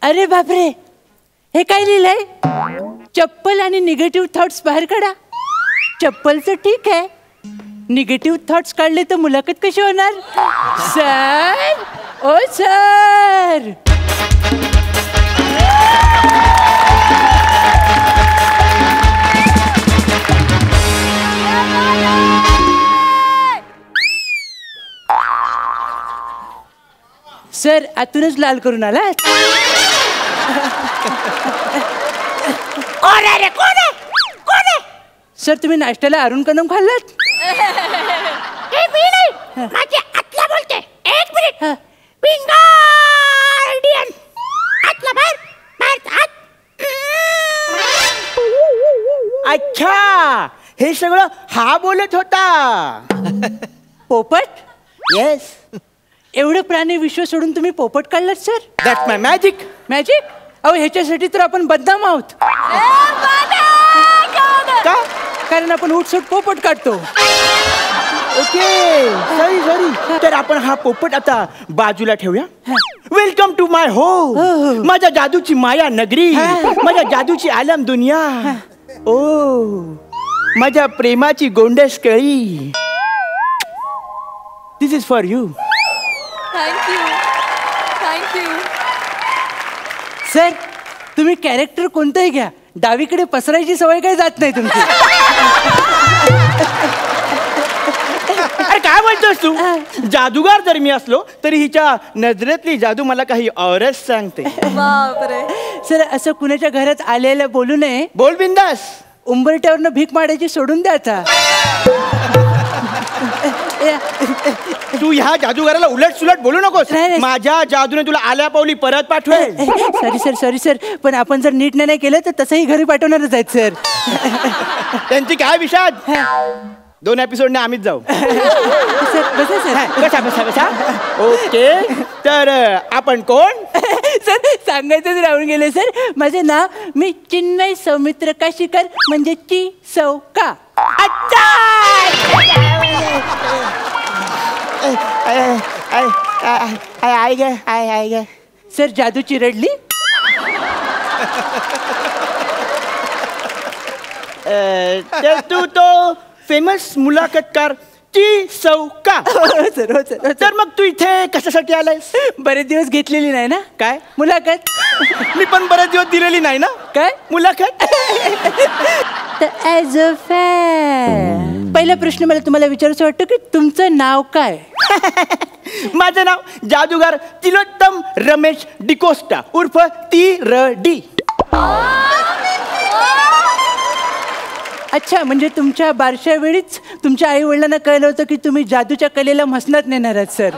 अरे बापरे, हे काय लिहिलंय? चप्पल आणि निगेटिव्ह थॉट्स बाहेर काढा. चप्पलचं ठीक आहे, निगेटिव्ह थॉट्स काढले तर मुलाखत कशी होणार? सर, ओ सर. सर, आतूनच लाल करून आलात. सर, तुम्ही नाश्त्याला अरुण कदम खाल्लात? माझे आतला बोलते. एक मिनिट. आतला बाहेर, बाहेर आत. अच्छा, हे सगळं हा बोलत होता. पोपट? येस. एवढं प्राणी विश्व सोडून तुम्ही पोपट काढलात sir? That's my magic. Magic? अहो, ह्याच्यासाठी तर आपण बदनाम आहोत. का? कारण आपण उठसूट पोपट काढतो. Okay, sorry sorry. तर आपण हा पोपट आता बाजूला ठेवूया. Welcome to my home. माझ्या जादूची माया नगरी, माझ्या जादूची आलम दुनिया. ओ, माझ्या प्रेमाची गोंडस कळी. This is for you. Thank you, thank you. Sir, तुम्ही कॅरेक्टर कोणतंही घ्या, डावीकडे पसरायची सवय काही जात नाही तुमची. अरे काय बोलतोस तू? जादूगार जर मी असलो तरी हिच्या नजरेतली जादू मला काही औरच सांगते. बापरे. सर, असं कुणाच्या घरात आलेलं बोलू नये. बोल बिंदास. उंबरट्यावरनं भीक मारायची सोडून द्या आता. तू ह्या जादूगाराला उलट सुलट बोलू नकोस. माझ्या जादूने तुला आल्या पावली परत पाठवेल. सॉरी सर, सॉरी सर, पण आपण जर नीट नाही केलं तर तसंही घरी पाठवणारच आहेत सर. त्यांची काय विषाद. 2 एपिसोडने आम्हीच जाऊ. कसा बसा बसा. ओके, तर आपण कोण? सर, सांगायचं राहून गेले सर. माझे नाव मी चिन्मय सौमित्र काशीकर, म्हणजे ची सौ का. सर, जादूची रडली. तू तो फेमस मुलाखतकार ची सौ का. सर, तर मग तू इथे कशासाठी आलायस? बरेच दिवस घेतलेली नाही ना. काय मुलाखत? मी पण बरेच दिवस दिलेली नाही ना. काय मुलाखत? ॲज अ फॅन, पहिला प्रश्न मला तुम्हाला विचारायचं वाटतं की तुमचं नाव काय? माझं नाव जादूगार तिलोत्तम रमेश डिकोस्टा उर्फ ती-र-डी. अच्छा, म्हणजे तुमच्या बारशा वेळीच तुमच्या आई वडिलांना कळलं होतं की तुम्ही जादूच्या कलेला मसनात नेणार आहात सर.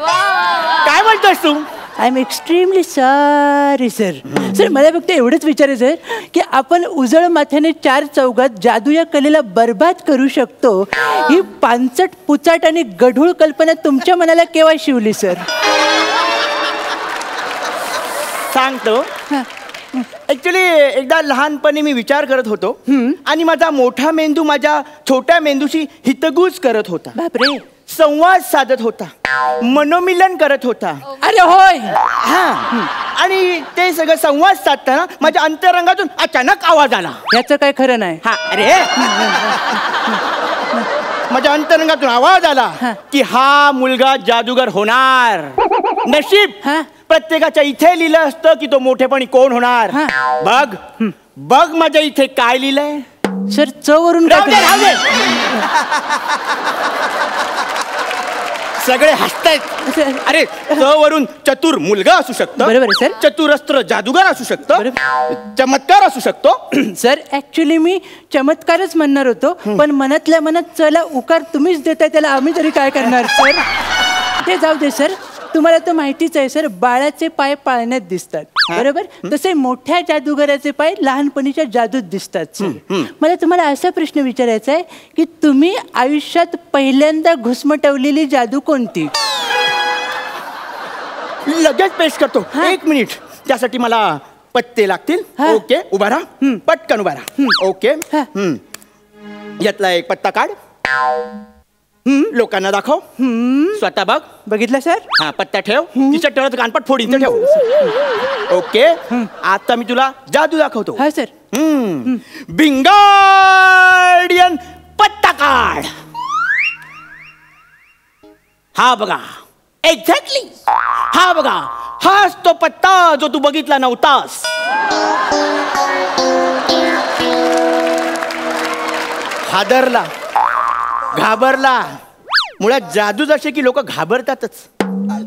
काय बोलतोस तू? I am extremely sorry sir. Sir, मला फक्त एवढंच विचारायचं आहे की आपण उजळ माथ्याने 4 चौघात जादू या कलेला बर्बाद करू शकतो, ही पानचट पुचाट आणि गढूळ कल्पना तुमच्या मनाला केव्हा शिवली सर? सांगतो. ऍक्च्युली एकदा लहानपणी मी विचार करत होतो आणि माझा मोठा मेंदू माझ्या छोट्या मेंदूशी हितगुज करत होता. बापरे. संवाद साधत होता, मनोमिलन करत होता. अरे होय. हा, आणि ते सगळं संवाद साधताना माझ्या अंतरंगातून अचानक आवाज आला. याचं काय खरं नाही. हा, अरे माझ्या अंतरंगातून आवाज आला की हा मुलगा जादूगार होणार. नशीब प्रत्येकाच्या इथे लिहिलं असतं की तो मोठेपणी कोण होणार. बघ बघ माझ्या इथे काय लिहिलंय. सर, चवरून सगळे हसतायत. अरे, वरून चतुर मुलगा असू शकतो. बरोबर सर. चतुरस्त्र जादूगार असू शकतो. चमत्कार असू शकतो. सर, ऍक्च्युली मी चमत्कारच म्हणणार होतो, पण मनातल्या मनात चला उकार तुम्हीच देताय, त्याला आम्ही तरी काय करणार सर. ते जाऊ दे सर. तुम्हाला तर माहितीच आहे सर, बाळाचे पाय पाळण्यात दिसतात बरोबर, तसे मोठ्या जादूगाराचे पाय लहानपणीच्या जादूत दिसतात सर. मला तुम्हाला असा प्रश्न विचारायचा आहे की तुम्ही आयुष्यात पहिल्यांदा घुसमटवलेली जादू कोणती? लगेच पेश करतो. 1 मिनिट. त्यासाठी मला पत्ते लागतील. ओके, उभा राहा. पटकन उभा राहा. ओके, यातला एक पत्ता काढ. लोकांना दाखव. स्वतः बघ. बघितलं सर. हा पत्ता ठेव. तिच्या ठेवत कानपाट फोडीन ठेव. ओके. आता मी तुला जादू दाखवतो. हा सर. बिंगार्डियन पत्ता काढ. हा बघा. एक्झॅक्टली. हा बघा. हाच तो पत्ता जो तू बघितला नव्हतास. हादरला, घाबरला. मुळात जादू जसे की लोक घाबरतातच,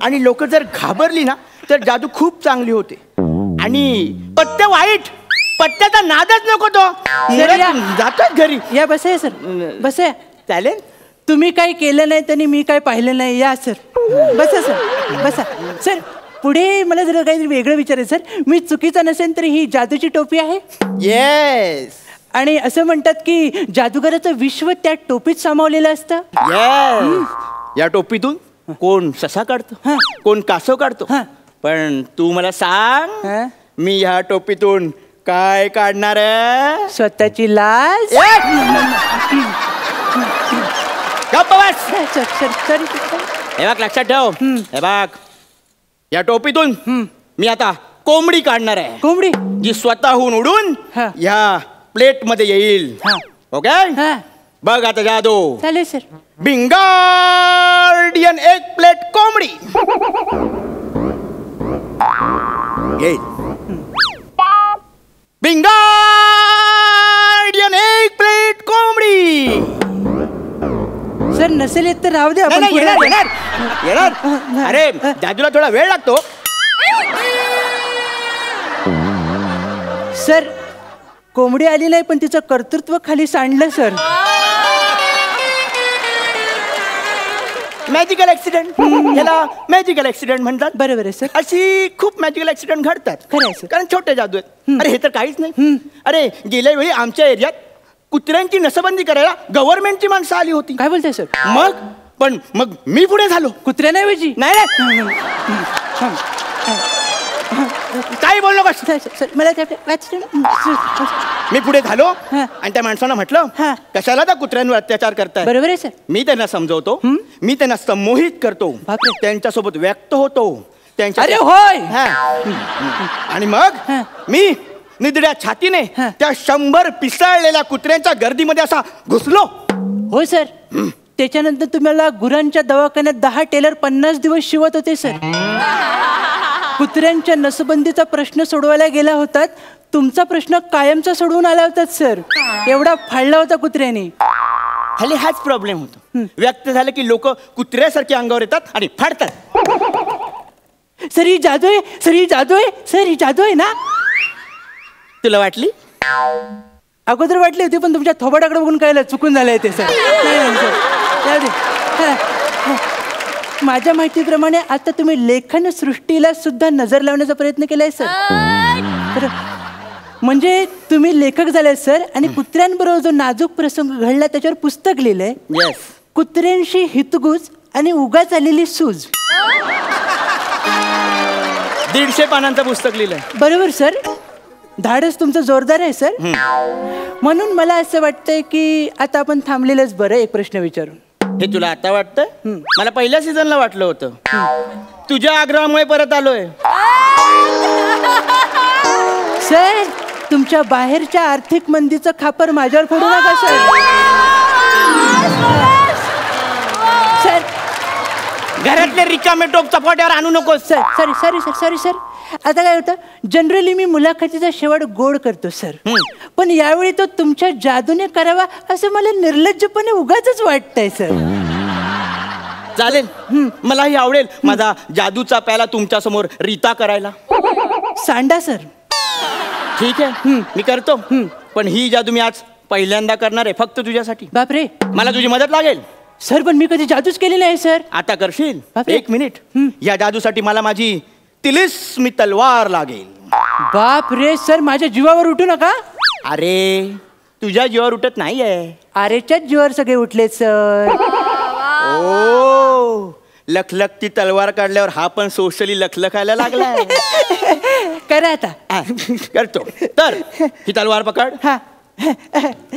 आणि लोक जर घाबरली ना तर जादू खूप चांगली होते. आणि पत्ते वाईट, पत्त्याचा नादच नको तो. जातोय घरी. या बसा सर. बसा. चालेल. तुम्ही काही केलं नाही त्यांनी मी काय पाहिलं नाही. या सर. बसा सर. बसा सर. पुढे मला जरा काहीतरी वेगळं विचारायचं सर. मी चुकीचा नसेल तर ही जादूची टोपी आहे. येस. आणि असं म्हणतात की जादूगाराचं विश्व त्या टोपीत सामावलेलं असतं. या टोपीतून कोण ससा काढतो, कोण कासव काढतो. पण तू मला सांग, मी ह्या टोपीतून काय काढणार आहे? स्वतःची लाज. हे बघ लक्षात ठेव. हे बघ या टोपीतून मी आता कोंबडी काढणार आहे. कोंबडी जी स्वतःहून उडून ह्या प्लेट मध्ये येईल. ओके. बघ आता जादू. चालेल सर. बिंगार्डियन एक प्लेट कोंबडी येईल. बिंगार्डियन एक प्लेट कोंबडी. सर नसेल येत तर राहू दे. आपण येणार. अरे जादूला थोडा वेळ लागतो. सर कोंबडी आली नाही पण तिचं कर्तृत्व खाली सांडलं सर. Magical accident. याला मॅजिकल ऍक्सिडेंट म्हणतात. बरोबर आहे सर. अशी खूप मॅजिकल ऍक्सिडेंट घडतात. खरं आहे सर. कारण छोटे जादू आहेत. अरे हे तर काहीच नाही. अरे गेल्या वेळी आमच्या एरियात कुत्र्यांची नसबंदी करायला गव्हर्नमेंटची माणसं आली होती. काय बोलताय सर? मग मी पुढे झालो. कुत्र्याऐवजी? नाही काही बोल नको. मला मी पुढे झालो आणि त्या माणसानं म्हटलं कशाला त्या कुत्र्यांवर अत्याचार करताय. बरोबर आहे सर. मी त्यांना समजवतो, मी त्यांना संमोहित करतो, त्यांच्यासोबत व्यक्त होतो त्यांच्या. अरे होय. आणि मग मी निधड्या छातीने त्या 100 पिसाळलेल्या कुत्र्यांच्या गर्दीमध्ये असा घुसलो. हो सर. त्याच्यानंतर तुम्हाला गुरांच्या दवाखान्यात 10 टेलर 50 दिवस शिवत होते सर. कुत्र्यांच्या नसबंदीचा प्रश्न सोडवायला गेला होतात, तुमचा प्रश्न कायमचा सोडवून आला होता सर. एवढा फाडला होता कुत्र्याने. खाली हाच प्रॉब्लेम होतो. व्यक्त झालं की लोक कुत्र्यासारखे अंगावर येतात आणि फाडतात. सर ही जादू आहे. सर ही जादू आहे. सर ही जादू आहे ना? तुला वाटली? अगोदर वाटली होती पण तुमच्या थोबाडाकडे बघून कळलं चुकून झालंय ते सर. माझ्या माहितीप्रमाणे आता तुम्ही लेखन सृष्टीला सुद्धा नजर लावण्याचा प्रयत्न केलाय सर. म्हणजे तुम्ही लेखक झालाय सर आणि कुत्र्यांबरोबर जो नाजूक प्रसंग घडला त्याच्यावर पुस्तक लिहिलंय. कुत्र्यांशी हितगुज आणि उगाच आलेली सूज. 150 पानांचं पुस्तक लिहिलंय. बरोबर सर. धाडस तुमचं जोरदार आहे सर. म्हणून मला असं वाटतंय की आता आपण थांबलेलंच बरं एक प्रश्न विचारून. हे तुला आता वाटतं? मला पहिल्या सीझनला वाटलं होतं. तुझ्या आग्रहामुळे परत आलोय. सर तुमच्या बाहेरच्या आर्थिक मंदीचं खापर माझ्यावर फोडू नका सर. सर घरातले रिकामे टोप चपाट्यावर आणू नको सर. Sorry sir. आता काय होतं, जनरली मी मुलाखतीचा शेवट गोड करतो सर, पण यावेळी तो तुमच्या जादूने करावा असं मला निर्लज्जपणे उगाच वाटतंय सर. चालेल, मलाही आवडेल माझा जादूचा प्याला तुमच्या समोर रीता करायला. सांडा सर. ठीक आहे, मी करतो, पण ही जादू मी आज पहिल्यांदा करणार आहे, फक्त तुझ्यासाठी. बापरे, मला तुझी मदत लागेल सर, पण मी कधी जादूच केली नाही सर. आता करशील? एक मिनिट, या जादूसाठी मला माझी तिलिस्मी तलवार लागेल. बाप रे सर, माझ्या जीवावर उठू नका. अरे तुझ्या जीवावर उठत नाहीये, अरेच्याच जीवावर सगळे उठले सर. ओ, लखलखती तलवार काढल्यावर हा पण सोशली लखलखायला लागलाय. करा आता. करतो. तर ही तलवार पकड.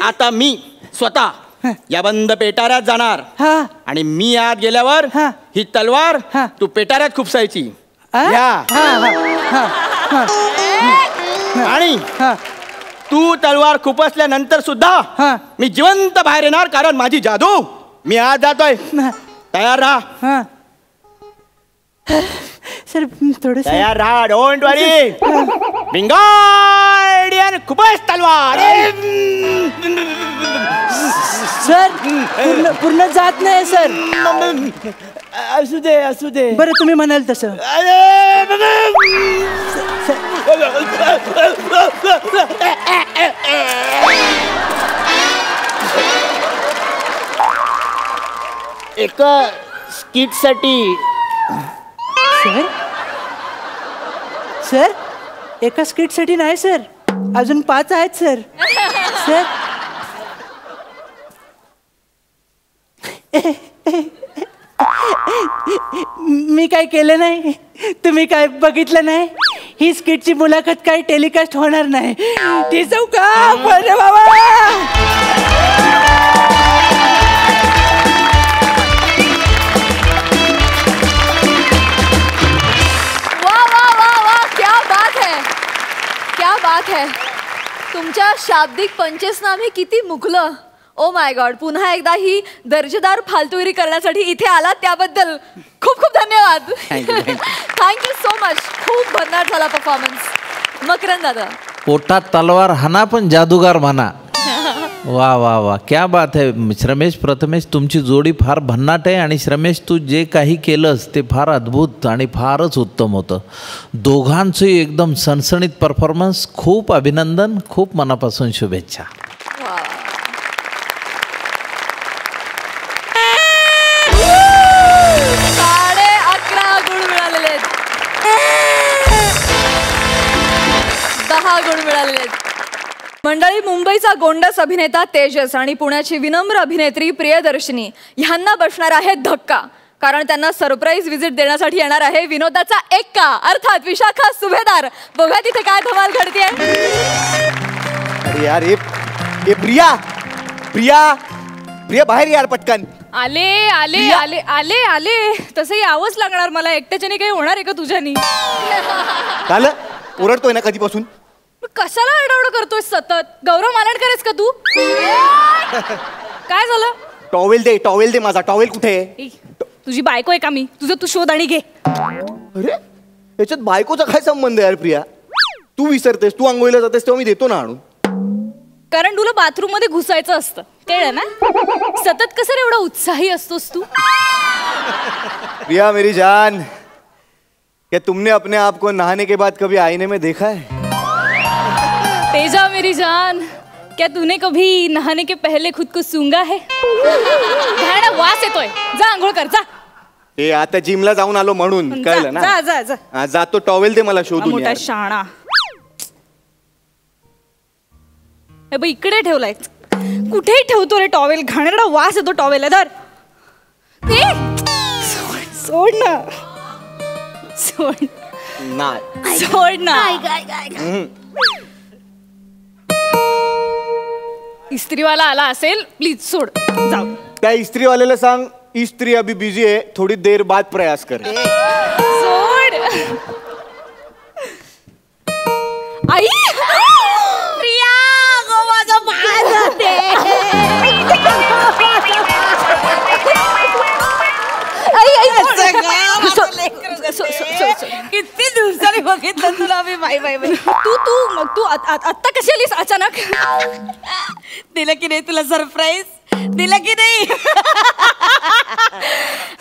आता मी स्वतः या बंद पेटाऱ्यात जाणार आणि मी आत गेल्यावर ही तलवार तू पेटाऱ्यात खुपसायची. आणि तू तलवार खुपसल्यानंतर सुद्धा मी जिवंत बाहेर येणार, कारण माझी जादू. मी आत जातोय, तयार राहा. सर थोडं तयार राहा, डोंट वरी. विंगार्डियन खुपस तलवार. सर पूर्ण जात नाही सर. असू दे असू दे. बरं तुम्ही म्हणाल तसं. एका स्किट साठी सर एका स्किट साठी नाही सर, अजून 5 आहेत सर. सर मी काय केलं नाही, तुम्ही काय बघितलं नाही. ही स्किटची मुलाखत काही टेलिकास्ट होणार नाही. ती जाऊ का बाबा. क्या बात है. तुमच्या शाब्दिक पंचेसनामे किती मुखलं. Oh my God. पुन्हा एकदा ही दर्जेदार फालतुगिरी करण्यासाठी इथे आलात त्याबद्दल खूप खूप धन्यवाद. Thank you so much. खूप भन्नाट झाला परफॉर्मन्स. मकरंद दादा. पोटात तलवार हाना पण जादूगार म्हणा. वा वा वा, क्या बात आहे. श्रमेश प्रथमेश, तुमची जोडी फार भन्नाट आहे. आणि श्रमेश, तू जे काही केलंस ते फार अद्भुत आणि फारच उत्तम होतं. दोघांचं एकदम सणसणीत परफॉर्मन्स. खूप अभिनंदन, खूप मनापासून शुभेच्छा. 11.5 गुण मिळालेले आहेत. 10 गुण मिळालेले आहेत. मंडळी, मुंबईचा गोंडस अभिनेता तेजस आणि पुण्याची विनम्र अभिनेत्री प्रियदर्शिनी ह्यांना बसणार आहे धक्का. कारण त्यांना सरप्राईज विजिट देण्यासाठी येणार आहे विनोदाचा एक्का, अर्थात विशाखा सुभेदार. बघा तिथे काय धमाल घडतीये. अरे यार, ये प्रिया प्रिया प्रिया बाहेर यार पटकन. आले आले आले आले आले. तसंही यावंच लागणार मला. एकट्याच्याने काही होणार आहे का तुझ्यानी. झालं, ओरडतोय ना कधीपासून. कशाला आरडाओरड करतोय सतत. गौरव मालाडकरच का तू. काय झालं. टॉवेल दे माझा. टॉवेल कुठे आहे. तुझी बायको आहे का मी. तुझं तू शोध आणि घे. अरे याच्यात बायकोचा काय संबंध यार प्रिया. तू विसरतेस, तू आंघोळीला जातेस तेव्हा मी देतो ना आणून. कारण तुला बाथरूम मध्ये घुसायचं असतं, कळलं ना. सतत कसं एवढा उत्साही असतोस तू. प्रिया मेरी जान, क्या तुमने अपने आप को नहाने के बाद कभी आईने में देखा है. तेजा मेरी जान, क्या तूने कभी नहाने के पहले खुद को सूंघा है. वास येतोय. जा आंघोळ कर जा. ए आता जिमला जाऊन आलो म्हणून कळलं ना. जा जा जा. जातो. टॉवेल दे मला शोधून. मोठा शाणा. हे बघ इकडे ठेवलाय. कुठेही ठेवतो रे टॉवेल. घाणेरडा वास येतो टॉवेल. धर. सोड ना. सोड नाही. सोड ना. इस्त्रीवाला आला असेल, प्लीज सोड. जाऊ. त्या इस्त्रीवाल्याला सांग इस्त्री अभी बिजी आहे, थोडी देर बाद प्रयास कर. सोड. आई प्रिया माझा पाय जाते. किती दिवसांनी बघितलं तुला मी. बाई बाई बाई. तू आत्ता कशी आलीस अचानक. दिलं की नाही तुला सरप्राईज. दिलं की नाही.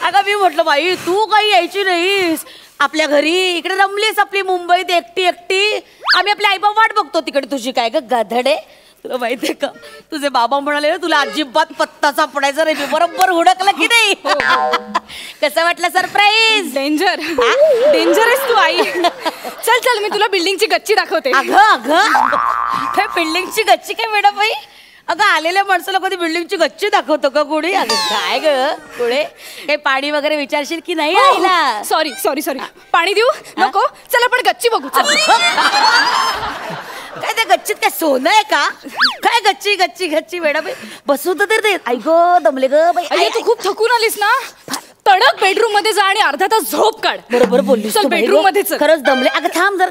आता मी म्हटलं बाई तू काही यायची नाहीस आपल्या घरी. इकडे रमलीस आपली मुंबईत एकटी एकटी. आम्ही आपल्या आईबाप वाट बघतो तिकडे. तुझी काय ग गधडे. तुला माहितीये का तुझे बाबा म्हणाले ना तुला अजिबात पत्ता सापडायचा नाही. बरोबर हुडकलं की नाही. कसं वाटलं सरप्राईज. डेंजर. डेंजर आहेस तू आई. चल चल मी तुला बिल्डिंगची गच्ची दाखवते. अगं अगं बिल्डिंगची गच्ची काय मॅडम बाई. अगं आलेल्या माणसाला कधी बिल्डिंगची गच्ची दाखवतो का कोणी. अगं काय ग पुढे काही पाणी वगैरे विचारशील की नाही आईला. Sorry sorry sorry. पाणी देऊ नको. चल आपण गच्ची बघू. चल. काय त्या गच्चीत काय सोनं आहे का? काय गच्ची गच्ची गच्ची मॅडम बसवत तर ते ऐक दमले ग बाई. अरे तू खूप थकून आलीस ना, तडक बेडरूम मध्ये जा आणि अर्धा तास झोप काढ. बरोबर बोललीस चल बेडरूम मध्ये चल. खरंच दमले. अगं थांब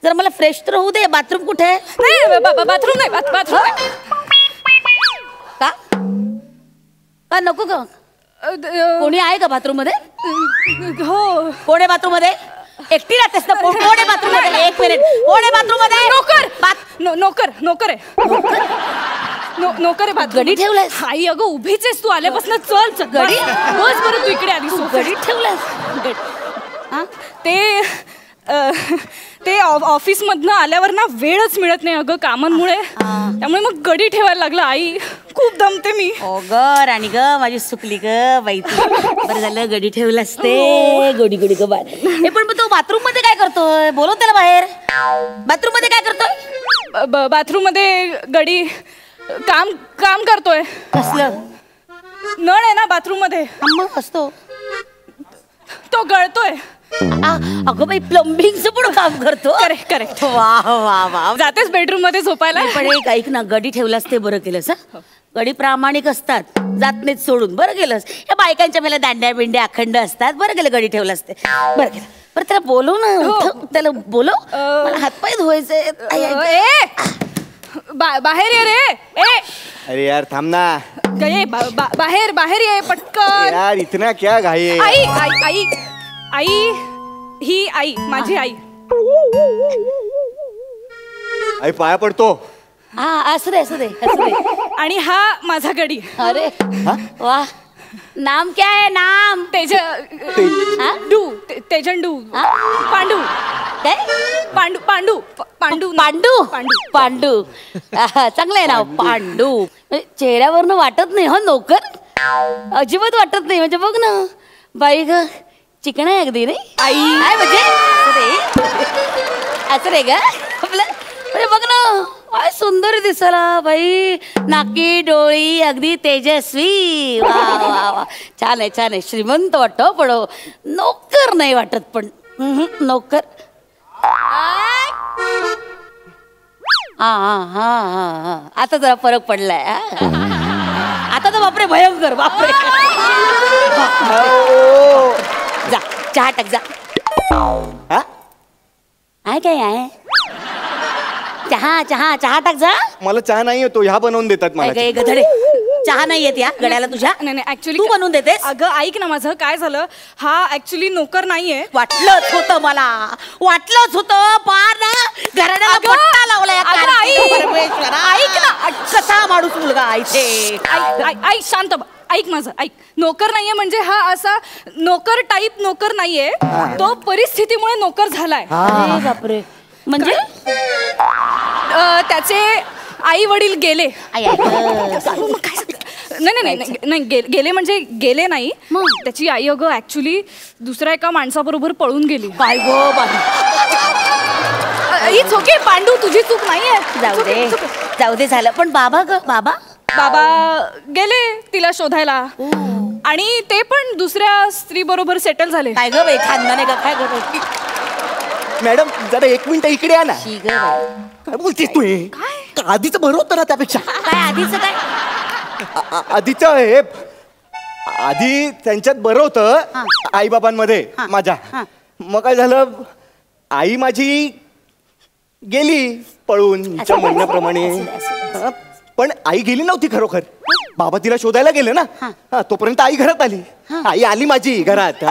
जरा मला फ्रेश तर होऊ दे. बाथरूम कुठे आहे? नाही बाथरूम नाही, बाथरूम का नको ग? कोणी आहे का बाथरूम मध्ये? हो. कोण आहे बाथरूम मध्ये? एकटी राहतेस ना? कोण आहे बाथरूम मध्ये? एक मिनिट. कोण आहे बाथरूम मध्ये? नोकर नोकर आहे. गडी ठेवलाय? आई अगं उभीच आहेस तू आल्यापासून. चल गडी बस बरं तू इकडे आली. गडी ठेवलाय? ते ऑफिस मधनं आल्यावर ना वेळच मिळत नाही अगं कामांमुळे. त्यामुळे मग गडी ठेवायला लागलं. आई खूप दमते मी. ओ ग राणी ग माझी सुकली ग बाई. बरं झालं गडी ठेवलं असते. गोडी गोडी ग बाय. हे पण तो बाथरूम मध्ये काय करतोय? बोलव त्याला बाहेर. बाथरूम मध्ये काय करतोय? बाथरूम मध्ये गडी काम करतोय. कसलं? नळ आहे ना बाथरूम मध्ये. मग असतो तो गळतोय. अगं बाई प्लंबिंगचं पण काम करतो. करेक्ट. वा वा वा. जातेस बेडरूम मध्ये झोपायला? पण एक ऐक ना, गडी ठेवलास ते बरं केलंस. गडी प्रामाणिक असतात, जात नाहीत सोडून. बरं केलंस. या बायकांच्या मला दांड्या बिंड्या अखंड असतात. बरं केलं गडी ठेवलास ते. बरं केलं. बरं त्याला बोलव ना. त्याला बोलव. मला हातपाय धुवायचे. बाहेर ये रे. अरे यार थांब ना. बाहेर ये पटकन. यार इतना क्या घाई है? आई ही आई माझी आई. आई पाया पडतो. असू दे. आणि हा माझा गडी. अरे वा. नाम क्या है? नाम तेजंडू. पांडू. काय? पांडू. चांगलं आहे नाव पांडू. चेहऱ्यावरनं वाटत नाही हो नोकर. अजिबात वाटत नाही. म्हणजे बघ ना बाई ग चिकन आहे अगदी रे. आई म्हणजे असं रे ग आपलं. म्हणजे बघ ना काय सुंदर दिसायला बाई. नाकी डोळी अगदी तेजस्वी. वा वा वा. छान आहे. श्रीमंत वाटतो पण नोकर नाही वाटत. पण नोकर. हा आता जरा फरक पडलाय. आता तर बापरे भयंकर. बापरे जा चहा टाक जा. काय आहे? चहा टाक जा. मला चहा नाही येतो. ह्या बनवून देतात मला. गधडे चहा नाही येत या गड्याला तुझ्या? नाही ऍक्च्युली तू बनवून देतेस? अगं ऐक ना माझं काय झालं. हा ऍक्च्युली नोकर नाहीये. वाटलंच होतं मला. वाटलंच होतं. पार ना घराला पट्टा लावलाय. ऐक ना कसा माणूस मुलगा इथे. आई शांत. ऐक माझं ऐक. नोकर नाहीये म्हणजे हा असा नोकर टाईप नोकर नाहीये. तो परिस्थितीमुळे नोकर झालाय. बापरे. म्हणजे त्याचे आई वडील गेले. नाही गेले म्हणजे गेले नाही. त्याची आई अगं ऍक्च्युली दुसऱ्या एका माणसाबरोबर पळून गेली. काय गो इट्स ओके पांडू तुझी चूक नाहीये. जाऊ दे झालं. पण बाबा गेले तिला शोधायला. आणि ते पण दुसऱ्या स्त्री बरोबर सेटल झाले. काय ग बाई खानदान का काय ग? मॅडम जरा एक मिनिट इकडे या ना. काय बोलतेस तू? आधीच बरं होतं ना त्यापेक्षा. काय आधीच काय? आधीचं हे आधी त्यांच्यात बरं होतं आई बाबांमध्ये माझ्या. मग काय झालं आई माझी गेली पळून तिच्या म्हणण्याप्रमाणे. पण आई गेली नव्हती खरोखर. बाबा तिला शोधायला गेले ना. तोपर्यंत आई घरात आली. आई आली माझी घरात.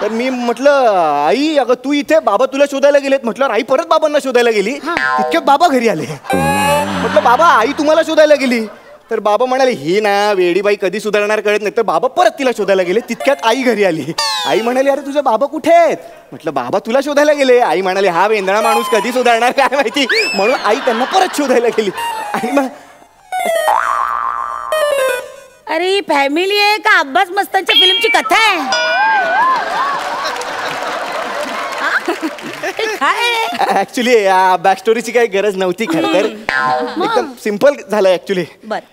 तर मी म्हटलं आई अगं तू इथे बाबा तुला शोधायला गेलेत. म्हटलं आई परत बाबांना शोधायला गेली. तितक्यात बाबा घरी आले. म्हटलं बाबा आई तुम्हाला शोधायला गेली. तर बाबा म्हणाले ही ना वेडी बाई कधी सुधारणार कळत नाही. तर बाबा परत तिला शोधायला गेले. तितक्यात आई घरी आली. आई म्हणाली अरे तुझे बाबा कुठे आहेत? म्हटलं बाबा तुला शोधायला गेले. आई म्हणाले हा वेंदळा माणूस कधी सुधारणार काय माहिती. म्हणून आई त्यांना परत शोधायला गेली. आणि मग अरे फॅमिली आहे का अब्बास मस्तानच्या फिल्मची कथा आहे? ऍक्च्युली बॅक स्टोरीची काही गरज नव्हती खरं तर. एकदम सिंपल झालं ऍक्च्युली.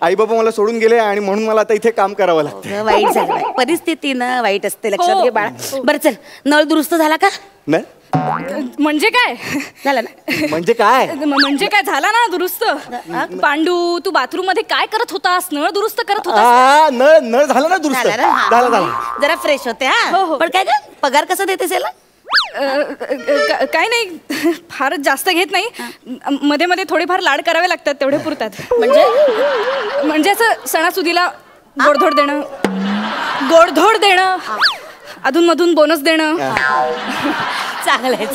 आई बाबा मला सोडून गेले आणि म्हणून मला आता इथे काम करावं लागतं. वाईट झालं. परिस्थिती ना वाईट असते लक्षात घे बाळा. बरं चल नळ दुरुस्त झाला का? नाही म्हणजे काय झालं ना? म्हणजे काय? म्हणजे काय झाला ना दुरुस्त. पांडू तू बाथरूम मध्ये काय करत होतास? नळ दुरुस्त करत होतास? नळ झालं ना दुरुस्त. झालं. जरा फ्रेश होते हा. पण काय ग पगार कसा देतेस याला? काय नाही, फारच जास्त घेत नाही. मध्ये मध्ये थोडेफार लाड करावे लागतात, तेवढे पुरतात. म्हणजे असं सणासुदीला गोडधोड देणं, अधून मधून बोनस देणं. चांगलंय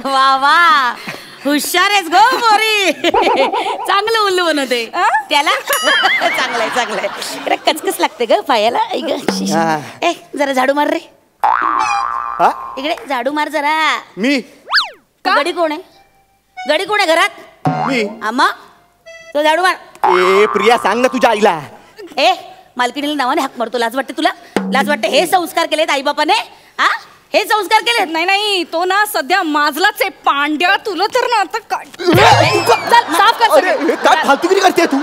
वा वा, हुशार आहेस गो मोरी. चांगलं उल्लू बनवते त्याला. चांगलंय कचकच लागते ग पायाला. ए जरा झाडू मार रे. इकडे झाडू मार जरा. मी गडी कोण आहे घरात? मी. आम्हा तो झाडू मार. ए प्रिया सांग ना तुझ्या आईला. ए मालकिनीला नावाने हाक मारतो. लाज वाटते तुला? लाज वाटते? हे संस्कार केलेत आई बापाने? हा हे संस्कार केलेत? नाही तो ना सध्या माजलाच आहे पांड्या. तुला तर ना आता काय साफ कर. काय फालतूगिरी करते तू?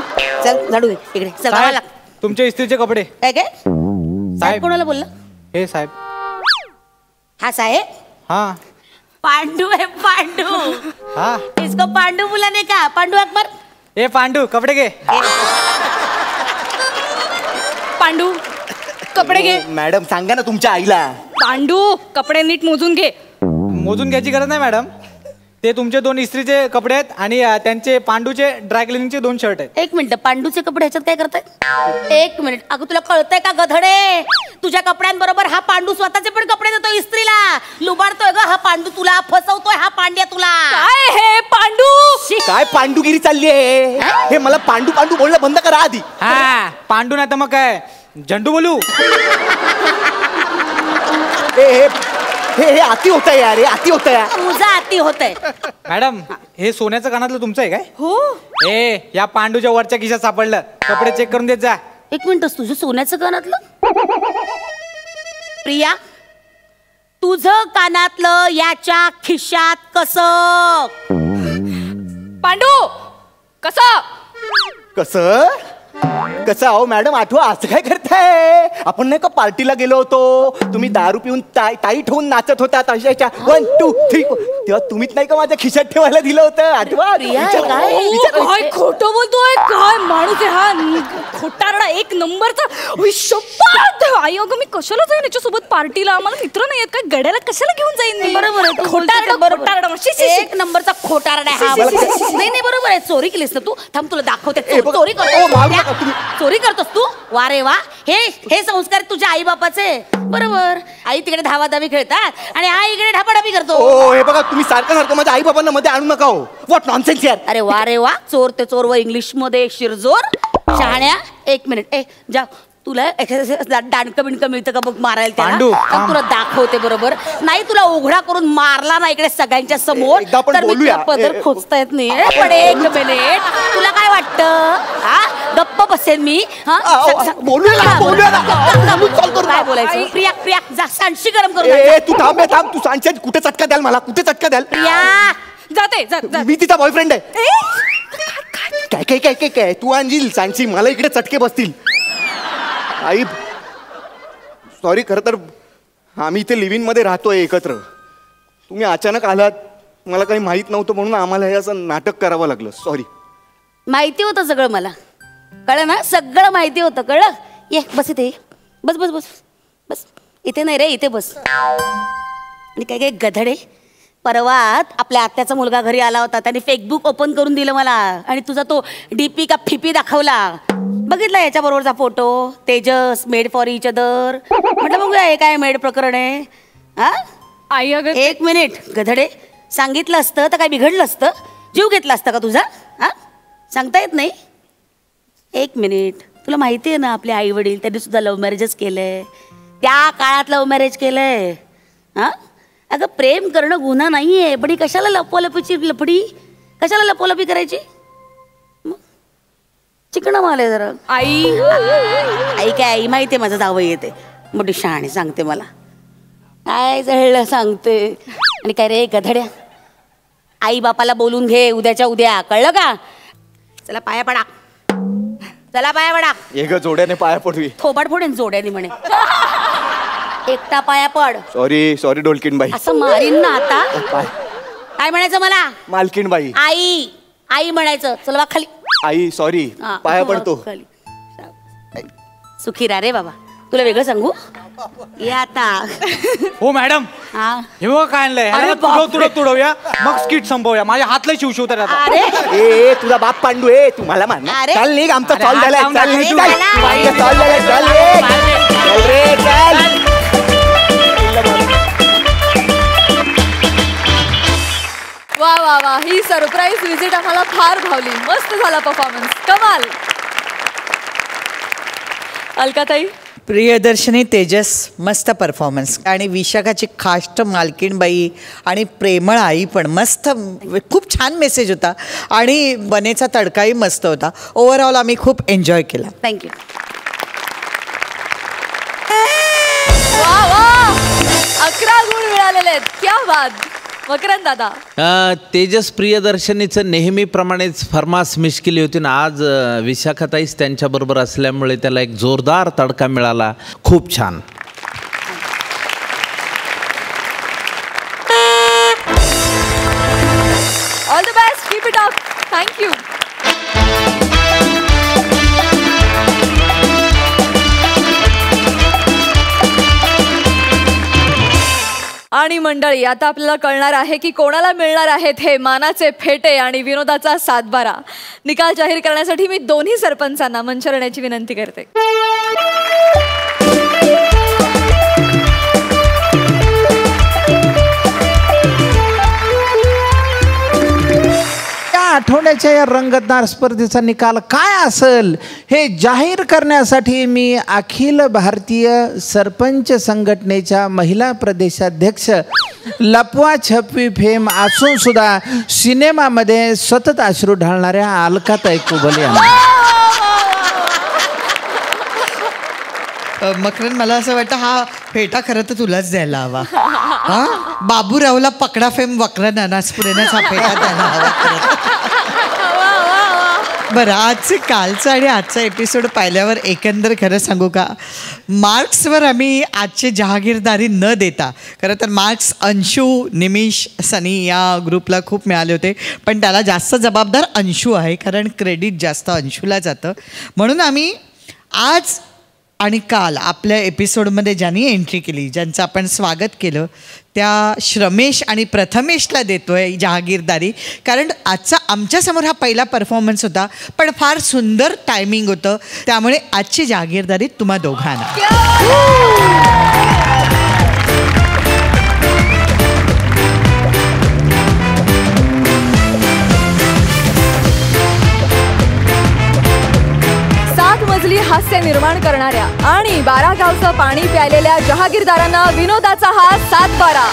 चल झाडू इकडे. चल तुमचे इस्त्रीचे कपडे. काय साहेब कोणाला बोलला? हे साहेब. हा साहेब. हाँ पांडू है पांडू. हाँ इसको पांडू बुलाने का? पांडू अकबर. ए पांडू कपडे घे. पांडू कपडे घे. मॅडम सांगा ना तुमच्या आईला. पांडू कपडे नीट मोजून घे. मोजून घ्यायची गरज नाही मॅडम. ते तुमचे 2 इस्त्रीचे कपडे आहेत आणि त्यांचे पांडूचे ड्राय क्लिनिंगचे 2 शर्ट आहेत. एक मिनिट, पांडूचे कपडे ह्याच्यात काय करताय? एक मिनिट, अगं तुला कळतंय का गधडे? तुझ्या कपड्यांबरोबर हा पांडू स्वतःचे पण कपडे देतो इस्त्रीला. लुबाडतोय ग हा पांडू, तुला फसवतोय हा पांड्या तुला. काय हे पांडू? काय पांडूगिरी चालली आहे? हे मला पांडू बोलणं बंद करा आधी. हा पांडू नाही तर मग काय झंडू बोलू? हे अति होतंय यार. हे अति होतंय. तुझा अति होतंय. मॅडम हे सोन्याचं कानातलं तुमचं आहे काय? हो. या पांडूच्या वरच्या खिशात सापडलं. कपडे चेक करून देत जा. एक मिनिट, तुझं सोन्याचं कानातलं? प्रिया तुझं कानातलं याच्या खिशात कसं? पांडू कसं अहो मॅडम आठवा. असं काय करताय? आपण नाही का पार्टीला गेलो होतो, तुम्ही दारू पिऊन टाईट होऊन नाचत होता अशाच्या 1 2 3 तेव्हा तुम्हीच नाही का माझ्या खिशात ठेवायला दिलं होतं? आठवा. काय खोटं बोलतोय? काय माणूस आहे हा, खोटारडा एक नंबरचा. आई अगं मी कशाला जाईन याच्यासोबत पार्टीला? आम्हाला मित्र नाही आहेत. काय गड्याला कशाला घेऊन जाईन मी? बरोबर आहे, खोटारडा एक नंबरचा खोटारडा हा. नाही बरोबर आहे. चोरी केलीस ना तू? थांब तुला दाखवते. चोरी करतोस तू? वा रे वा. हे संस्कार तुझ्या आई बापाचे. बरोबर. आई तिकडे धावाधावी खेळतात आणि हा इकडे ढापाढापी करतो. हे बघा तुम्ही सारखं माझ्या आई बाबांना मध्ये आणू नका हो. व्हॉट नॉनसेन्स यार. अरे वा रे वा. चोर ते चोर व इंग्लिश मध्ये शिरजोर शहाण्या. एक मिनिट जा. तुला दांडकं बिंडकं मिळतं का बघ मारायला त्याला? तुला दाखवते. बरोबर नाही तुला उघडा करून मारला ना इकडे सगळ्यांच्या समोर तर मी पदर खोचता येत नाही. पण एक मिनिट, तुला काय वाटतं? हा गप्प बसेल मी? काय बोलायचं? प्रिया जा सांडशी गरम करून. तू थांब. तू सांडशी कुठे चटका द्याल मला? कुठे चटका द्याल? प्रिया जाते. मी तिचा बॉयफ्रेंड आहे. काय तू आणशील सांडशी, मला इकडे चटके बसतील. आई सॉरी, खरं तर आम्ही इथे लिव्हिंग मध्ये राहतोय एकत्र. तुम्ही अचानक आलात, मला काही माहित नव्हतं म्हणून आम्हाला हे असं नाटक करावं लागलं. सॉरी. माहिती होतं सगळं मला. कळलं ना? सगळं माहिती होतं. कळलं? ये बस इथे. बस बस बस बस. इथे नाही रे, इथे बस. आणि काय गधडे, परवात आपल्या आत्याचा मुलगा घरी आला होता. त्याने फेसबुक ओपन करून दिलं मला आणि तुझा तो डीपी का फिपी दाखवला. बघितला याच्या बरोबरचा photo? Tejas made for each other. म्हटलं बघूया हे काय मेड प्रकरण आहे. हा आई अगं एक मिनिट गधडे, सांगितलं असतं तर काय बिघडलं असतं? जीव घेतला असता का तुझा? हा सांगता येत नाही. एक मिनिट, तुला माहिती आहे ना आपले आई वडील त्यांनी सुद्धा लव्ह मॅरेजच केलंय. त्या काळात लव्ह मॅरेज केलंय. हा अगं प्रेम करणं गुन्हा नाहीये, पण कशाला लपडी कशाला लपवलपी करायची? चिकणं माल आहे जरा. आई काय आई माहिती आहे माझं जावं येते मोठी शहाणी सांगते मला काय जळलं सांगते. आणि काय रे गधड्या, आई बापाला बोलून घे उद्याच्या उद्या. कळलं का? चला पाया पडा. चला पाया पडा. एक जोड्याने पाया पडवी. थोबाड फोडेन जोड्याने म्हणे. एकटा पाया पड. सॉरी ढोलकीनबाई. असं मारीन ना आता. काय म्हणायचं मला? मालकीनबाई. आई आई म्हणायचं. चल बा खाली. आई सॉरी पाया पडतो. सुखी रा रे बाबा. तुला वेगळं सांगू या आता. हो मॅडम हे बघा काय आणलंय. तुडवूया मग स्किट संपवूया. माझ्या हातला शिवशिव तर आता. ए तुझा बाप पांडू आहे तुम्हाला मानणार. चल निघ आमचा सॉल्व झालाय. चल निघ सॉल्व झालाय. चल रे चल. वा वा वा ही सरप्राईज विजिट आम्हाला फार भावली. मस्त झाला परफॉर्मन्स. कमाल. अलकाताई. प्रियदर्शनी तेजस मस्त परफॉर्मन्स आणि विशाखाची खाष्ट मालकीणबाई आणि प्रेमळ आई पण मस्त. खूप छान मेसेज होता आणि बनेचा तडकाही मस्त होता. ओव्हरऑल आम्ही खूप एन्जॉय केला. थँक्यू. वा वा 11 गुण मिळालेले आहेत. क्या बात. मकरंद दादा. तेजस प्रियदर्शनीचं नेहमीप्रमाणेच फरमास मिस केली होती ना. आज विशाखाताईच त्यांच्याबरोबर असल्यामुळे त्याला एक जोरदार तडका मिळाला. खूप छान. All the best. Keep it up. Thank you. आणि मंडळी आता आपल्याला कळणार आहे की कोणाला मिळणार आहेत हे मानाचे फेटे आणि विनोदाचा सातबारा. निकाल जाहीर करण्यासाठी मी दोन्ही सरपंचांना मंचावर येण्याची विनंती करते. आठवड्याच्या या रंगतदार स्पर्धेचा निकाल काय असेल हे जाहीर करण्यासाठी मी अखिल भारतीय सरपंच संघटनेच्या महिला प्रदेशाध्यक्ष लपवा छपवी फेम असून सुद्धा सिनेमामध्ये सतत अश्रू ढाळणाऱ्या अलकाताई कुबल यांना. मकरन मला असं वाटतं हा फेटा खरं तर तुलाच द्यायला हवा. हा बाबूरावला पकडा फेम वक्र नानासपुरेनंच हा फेटा द्यायला हवा. बरं आजचे कालचं आणि आजचा एपिसोड पाहिल्यावर एकंदर खरं सांगू का मार्क्सवर आम्ही आजचे जहागीरदारी न देता खरं तर मार्क्स अंशू निमिष सनी या ग्रुपला खूप मिळाले होते. पण त्याला जास्त जबाबदार अंशू आहे कारण क्रेडिट जास्त अंशूला जातं. म्हणून आम्ही आज आणि काल आपल्या एपिसोडमध्ये ज्यांनी एंट्री केली ज्यांचं आपण स्वागत केलं त्या श्रमेश आणि प्रथमेशला देतो आहे जहागीरदारी. कारण आजचा आमच्यासमोर हा पहिला परफॉर्मन्स होता पण फार सुंदर टायमिंग होतं त्यामुळे आजची जहागीरदारी तुम्हा दोघांना. मजली हास्य निर्माण करणाऱ्या आणि 12 गावचं पाणी प्यायलेल्या जहागीरदारांना विनोदाचा हा सातबारा.